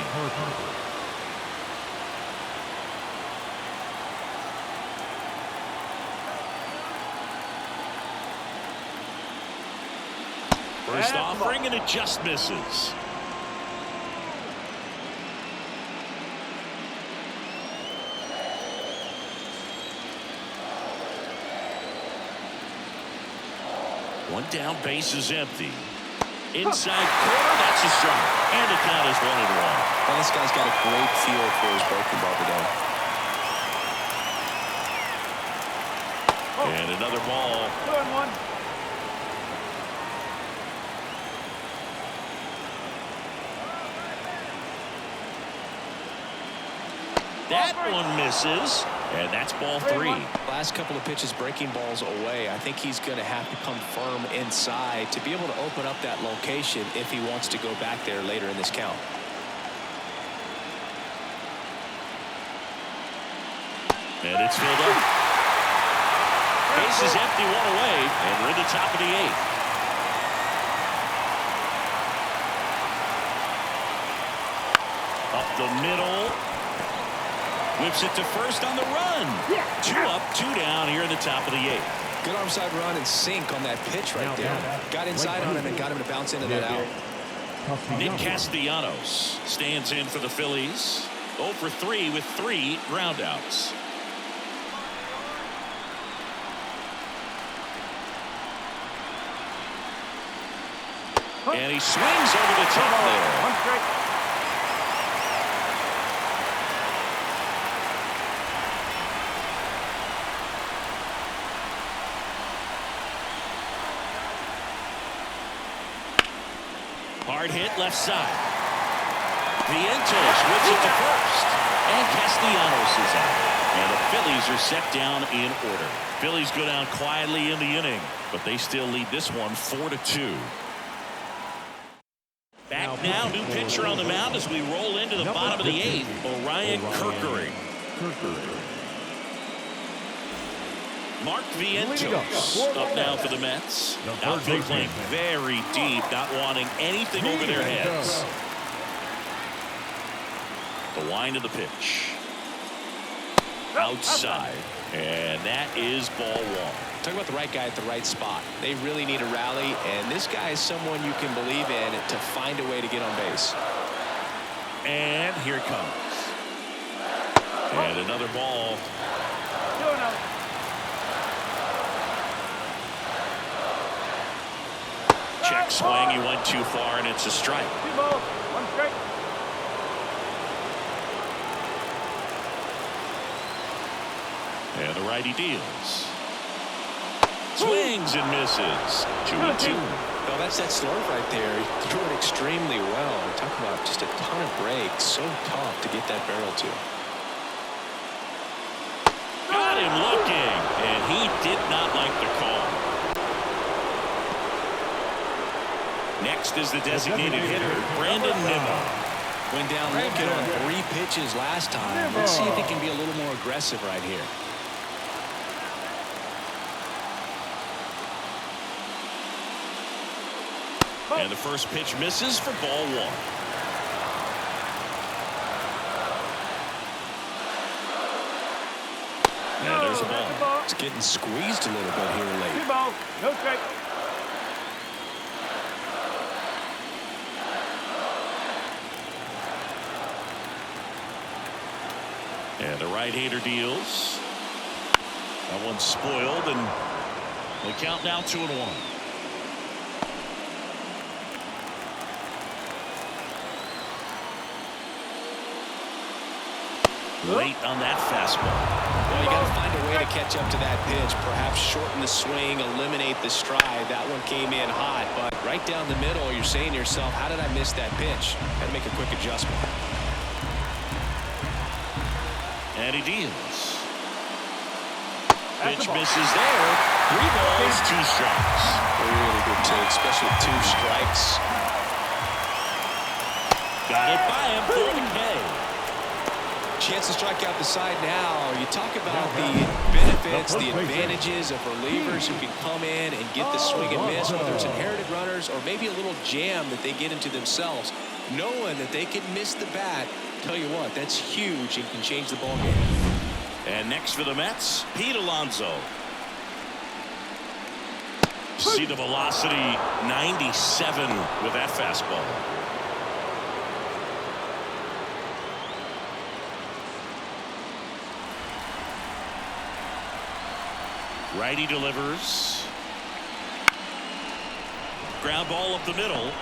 First offering, and it just misses. One down, base is empty. Inside corner, that's a strike. And the count is 1-1. Well, this guy's got a great feel for his breaking ball today. And another ball. 2-1. That one misses, and that's ball 3. Last couple of pitches breaking balls away. I think he's going to have to come firm inside to be able to open up that location if he wants to go back there later in this count. And it's filled up. Base is empty, 1 away, and we're in the top of the 8th. Up the middle. Whips it to first on the run. 2 up, 2 down here in the top of the 8th. Good arm side run and sink on that pitch right there. Got inside on him and got him to bounce into that out. Nick Castellanos stands in for the Phillies. 0 for 3 with 3 groundouts. And he swings over the top there. Hard hit left side. Vientos whips it to first. And Castellanos is out. And the Phillies are set down in order. Phillies go down quietly in the inning, but they still lead this one 4-2. Back now, new pitcher on the mound as we roll into the bottom of the 8th, Orion Kerkering. Mark Vientos up now for the Mets. Outfield playing very deep, not wanting anything over their heads. The wind of the pitch. Outside. And that is ball 1. Talk about the right guy at the right spot. They really need a rally, and this guy is someone you can believe in to find a way to get on base. And here it comes. And another ball. Check swing. He went too far, and it's a strike. 1 strike. And the righty deals. Swings and misses. 2-2. Well, that's that slurve right there. He threw it extremely well. Talk about just a ton of breaks. So tough to get that barrel to. Got him looking, and he did not like the call. Next is the designated hitter, Brandon Nimmo. Went down looking on 3 pitches last time. Let's see if he can be a little more aggressive right here. And the first pitch misses for ball one. And there's a ball. It's getting squeezed a little bit here late. Ball. No strike. And the right-hander deals. That one's spoiled, and the count now 2-1. Late on that fastball. Well, you got to find a way to catch up to that pitch. Perhaps shorten the swing, eliminate the stride. That one came in hot, but right down the middle, you're saying to yourself, how did I miss that pitch? Got to make a quick adjustment. And he deals. Pitch misses there. 3 balls, 2 strikes. Really good take, especially with 2 strikes. Got it by him for the K. Chance to strike out the side now. You talk about the benefits, the advantages of relievers who can come in and get the swing and miss, whether it's inherited runners or maybe a little jam that they get into themselves. Knowing that they can miss the bat, tell you what, that's huge and can change the ball game. And next for the Mets, Pete Alonso. See the velocity, 97 with that fastball. Righty delivers. Ground ball up the middle.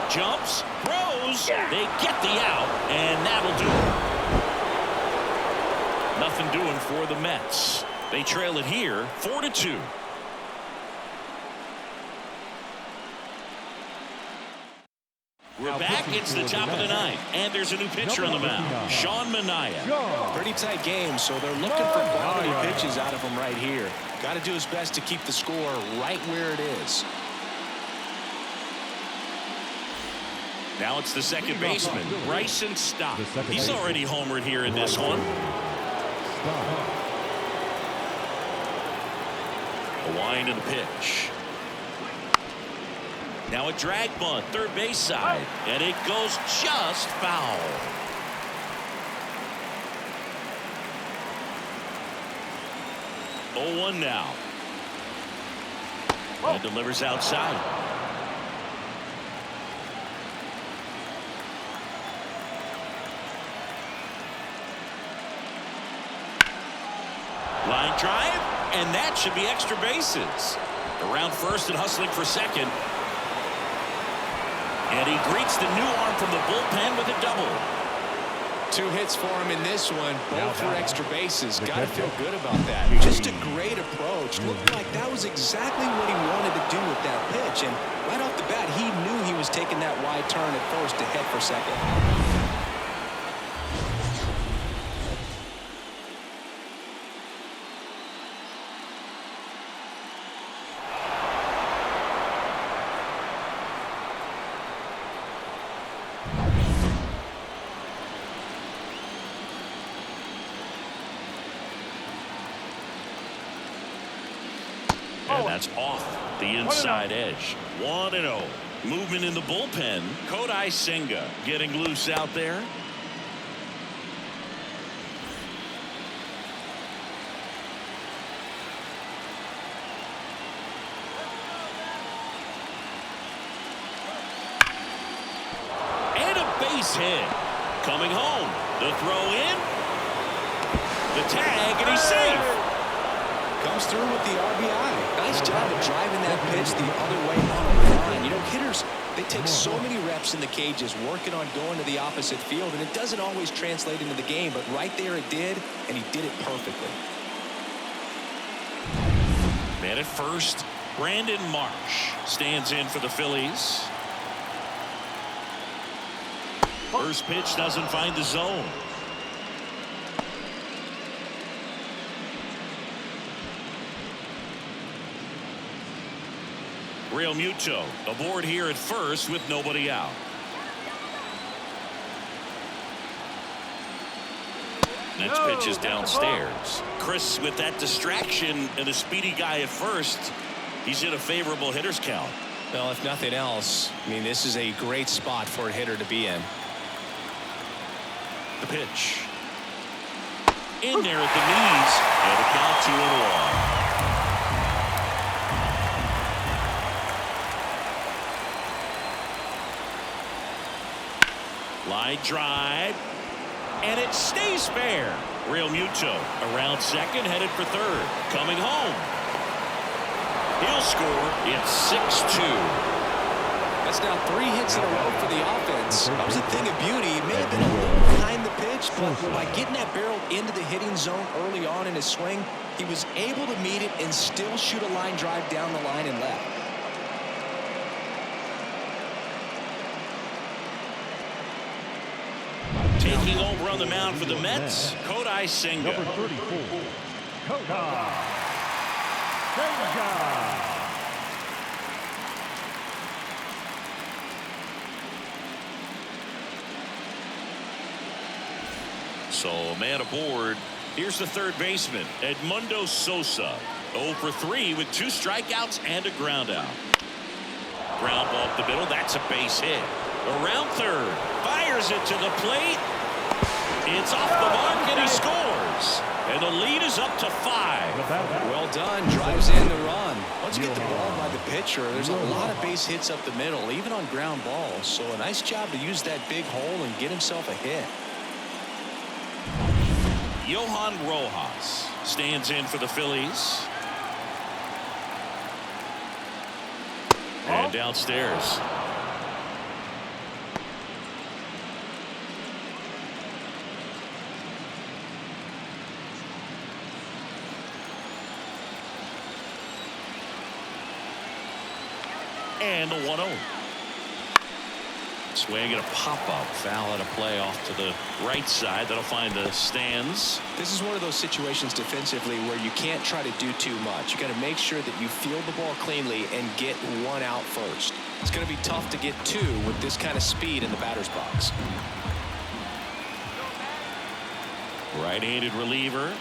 Jumps, throws. They get the out, and that'll do it. Nothing doing for the Mets. They trail it here, 4-2. We're back. It's the top of the 9th, and there's a new pitcher on the mound, Sean Manaea. Pretty tight game, so they're looking for quality pitches out of him right here. Got to do his best to keep the score right where it is. Now it's the second baseman, Bryson Stott. He's already homered here in this one. A wind and a pitch. Now a drag bunt, third base side, and it goes just foul. Oh, 1 now. And delivers outside. Line drive, and that should be extra bases. Around first and hustling for second. And he greets the new arm from the bullpen with a double. 2 hits for him in this one, both for extra bases. Got to feel good about that. Just a great approach. Looked like that was exactly what he wanted to do with that pitch. And right off the bat, he knew he was taking that wide turn at first to head for second. And that's off the inside edge. 1-0. Movement in the bullpen. Kodai Senga getting loose out there. And a base hit. Coming home. The throw in. The tag, and he's safe. Comes through with the RBI. Nice job of driving that pitch the other way on the line. You know, hitters, they take so many reps in the cages working on going to the opposite field, and it doesn't always translate into the game, but right there it did, and he did it perfectly. Man at first, Brandon Marsh stands in for the Phillies. First pitch doesn't find the zone. Real Muto aboard here at first with nobody out. Next pitch is downstairs. Chris, with that distraction and a speedy guy at first, he's in a favorable hitter's count. Well, if nothing else, I mean, this is a great spot for a hitter to be in. The pitch. In there at the knees. And a count 2-1. Line drive. And it stays fair. Real Muto around second, headed for third. Coming home. He'll score. It's 6-2. That's now 3 hits in a row for the offense. That was a thing of beauty. He may have been a little behind the pitch, but by getting that barrel into the hitting zone early on in his swing, he was able to meet it and still shoot a line drive down the line and left. Taking over on the mound for the Mets, Kodai Senga. Number 34, Kodai Senga. So, man aboard. Here's the third baseman, Edmundo Sosa. 0 for 3 with 2 strikeouts and a ground out. Ground ball up the middle. That's a base hit. Around third. Fires it to the plate. It's off the mark and he scores. And the lead is up to 5. Well done. Drives in the run. Once you get the ball by the pitcher, there's a lot of base hits up the middle, even on ground balls. So a nice job to use that big hole and get himself a hit. Johan Rojas stands in for the Phillies. And downstairs. And a 1-0. Swing and a pop-up. Foul at a play off to the right side. That'll find the stands. This is one of those situations defensively where you can't try to do too much. You got to make sure that you field the ball cleanly and get 1 out first. It's going to be tough to get 2 with this kind of speed in the batter's box. Right-handed reliever.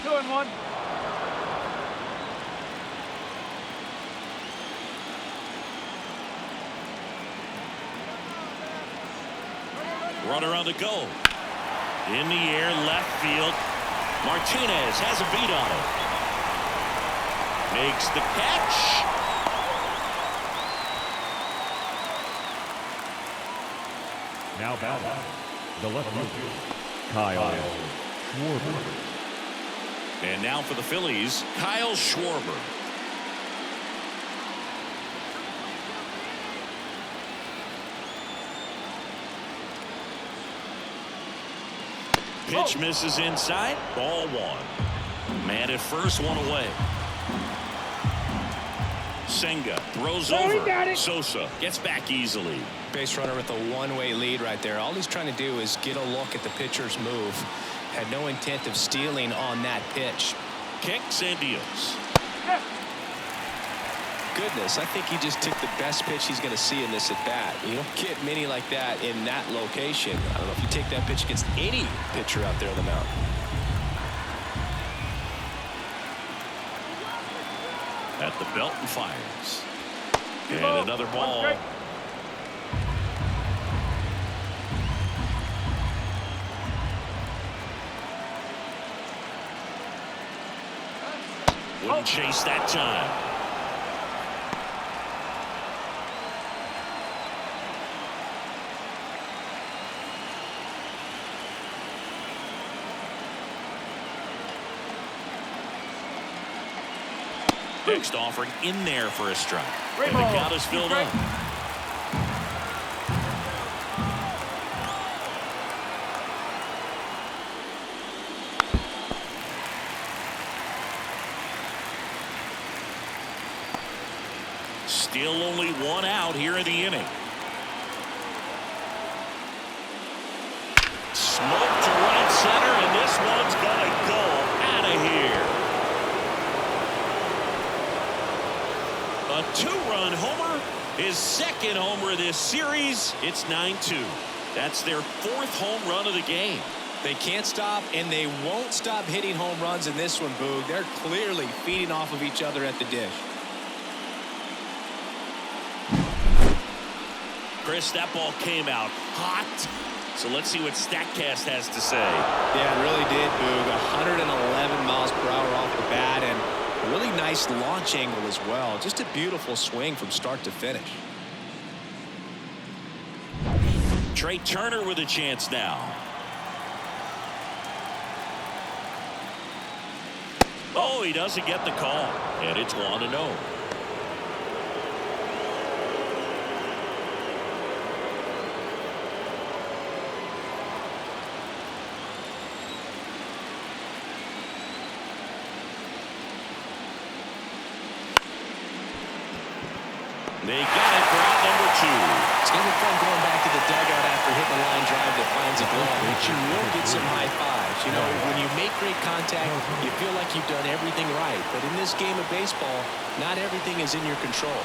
2-1. Runner on the go. In the air, left field. Martinez has a beat on it. Makes the catch. Now batting, the left fielder, Kyle Schwarber. And now for the Phillies, Kyle Schwarber. Pitch misses inside. Ball 1. Man at first, 1 away. Senga throws over. Sosa gets back easily. Base runner with a 1-way lead right there. All he's trying to do is get a look at the pitcher's move. Had no intent of stealing on that pitch. Kicks and deals. Goodness, I think he just took the best pitch he's going to see in this at bat. You don't get many like that in that location. I don't know if you take that pitch against any pitcher out there on the mound. At the belt and fires. And another ball. Wouldn't chase that time. Next offering in there for a strike. And the count is filled up. Still only 1 out here in the inning. Smoke to right center, and this one's gonna go out of here. A 2-run homer, his 2nd homer of this series. It's 9-2. That's their 4th home run of the game. They can't stop, and they won't stop hitting home runs in this one, Boog. They're clearly feeding off of each other at the dish. Chris, that ball came out hot. So let's see what StatCast has to say. Yeah, it really did, Boog. 111 miles per hour off the bat, and a really nice launch angle as well. Just a beautiful swing from start to finish. Trey Turner with a chance now. Oh, he doesn't get the call, and it's 1-0. They got it for out number 2. It's going to be fun going back to the dugout after hitting a line drive that finds a glove, but you will get some high fives. You know, when you make great contact, you feel like you've done everything right. But in this game of baseball, not everything is in your control.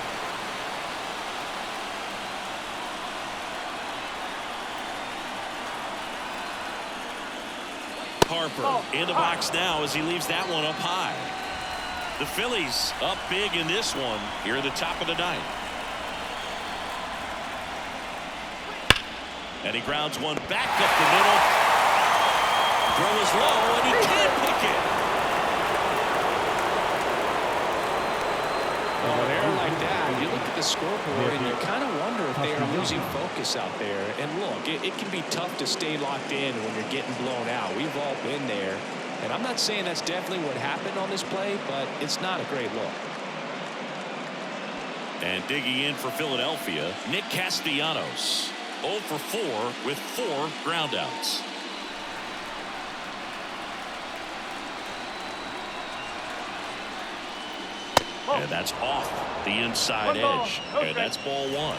Harper in the box now as he leaves that one up high. The Phillies up big in this one here at the top of the ninth. And he grounds one back up the middle. Throw is low, and he can't pick it. Well, an error like that, you look at the scoreboard and you kind of wonder if they are losing focus out there. And look, it can be tough to stay locked in when you're getting blown out. We've all been there. And I'm not saying that's definitely what happened on this play, but it's not a great look. And digging in for Philadelphia, Nick Castellanos. 0 for 4 with 4 groundouts. And that's off the inside edge. And that's ball 1.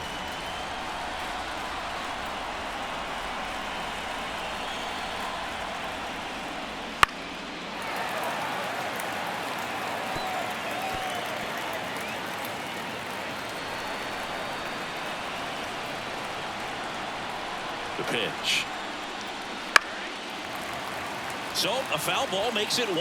The pitch. So a foul ball makes it 1-2.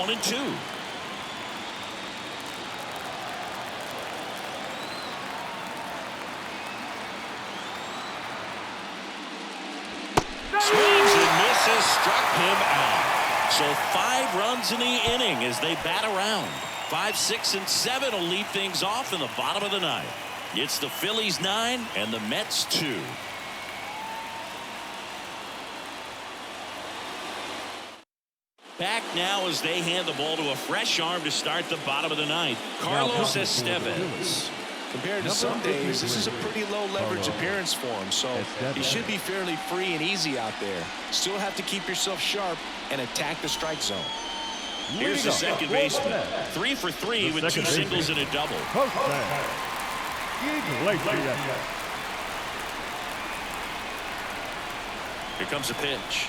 Swings and misses, struck him out. So 5 runs in the inning as they bat around. 5, 6, and 7 will lead things off in the bottom of the ninth. It's the Phillies 9 and the Mets 2. Back now as they hand the ball to a fresh arm to start the bottom of the ninth. Carlos Estevez. Compared to some days, this is a pretty low leverage appearance for him, so he should be fairly free and easy out there. Still have to keep yourself sharp and attack the strike zone. Here's the second baseman. 3 for 3 with 2 singles and a double. Here comes a pitch.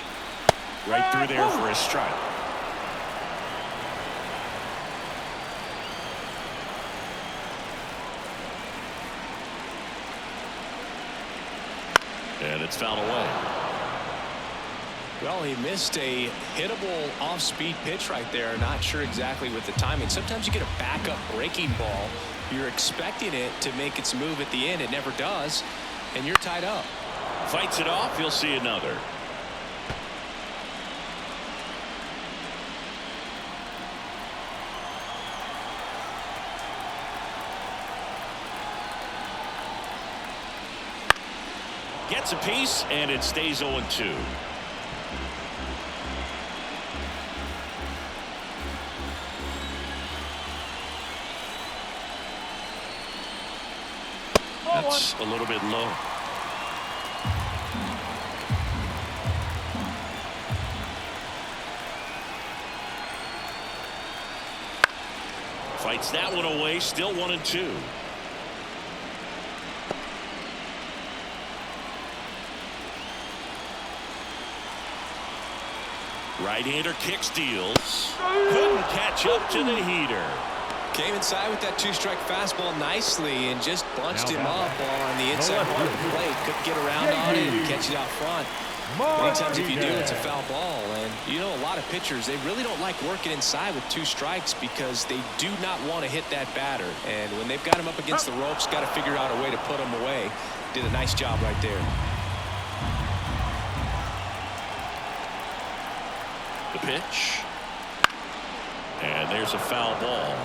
Right through there for a strike. And it's fouled away. Well, he missed a hittable off-speed pitch right there. Not sure exactly with the timing. Sometimes you get a backup breaking ball. You're expecting it to make its move at the end. It never does, and you're tied up. Fights it off. You'll see another. Gets a piece, and it stays 0-2. That's a little bit low. Fights that one away, still 1-2. Right-hander kick steals. Couldn't catch up to the heater. Came inside with that 2-strike fastball nicely and just bunched him up on the inside part of the plate. Couldn't get around on it and catch it out front. Many times if you do, it's a foul ball. And you know, a lot of pitchers, they really don't like working inside with 2 strikes because they do not want to hit that batter. And when they've got him up against the ropes, got to figure out a way to put him away. Did a nice job right there. The pitch. And there's a foul ball.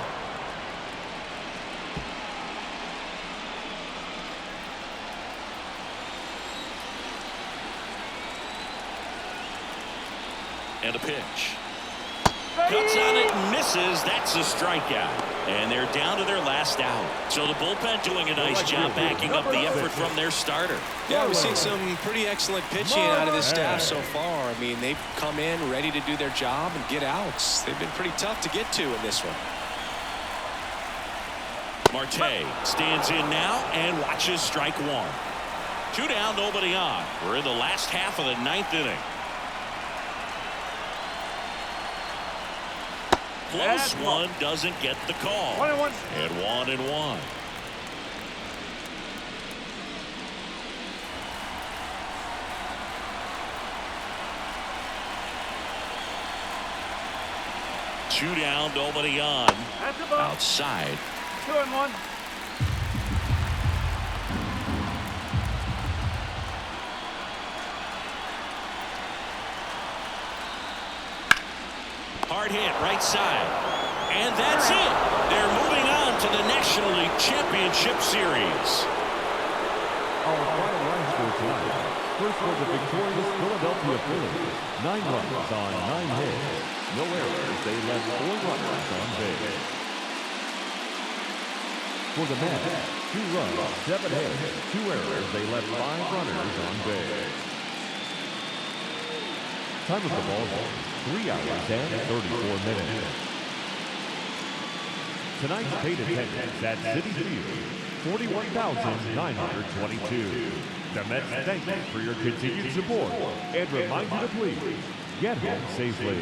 And a pitch. Cuts on it and misses. That's a strikeout. And they're down to their last out. So the bullpen doing a nice job backing up the effort from their starter. Yeah, we've seen some pretty excellent pitching out of this staff so far. I mean, they've come in ready to do their job and get outs. They've been pretty tough to get to in this one. Marte stands in now and watches strike 1. 2 down, nobody on. We're in the last half of the 9th inning. Close one, doesn't get the call. 1-1. And 1-1. Two down, nobody on. Outside. 2-1. Hard hit, right side. And that's it. They're moving on to the National League Championship Series. Our final line score tonight. First for the victorious Philadelphia Phillies. 9 runs on 9 hits. No errors. They left 4 runners on base. For the Mets, 2 runs, 7 hits, 2 errors. They left 5 runners on base. Time of the ball game, 3 hours and 34 minutes. Tonight's paid attendance at Citi Field, 41,922. The Mets thank you for your continued support and remind you to please get home safely.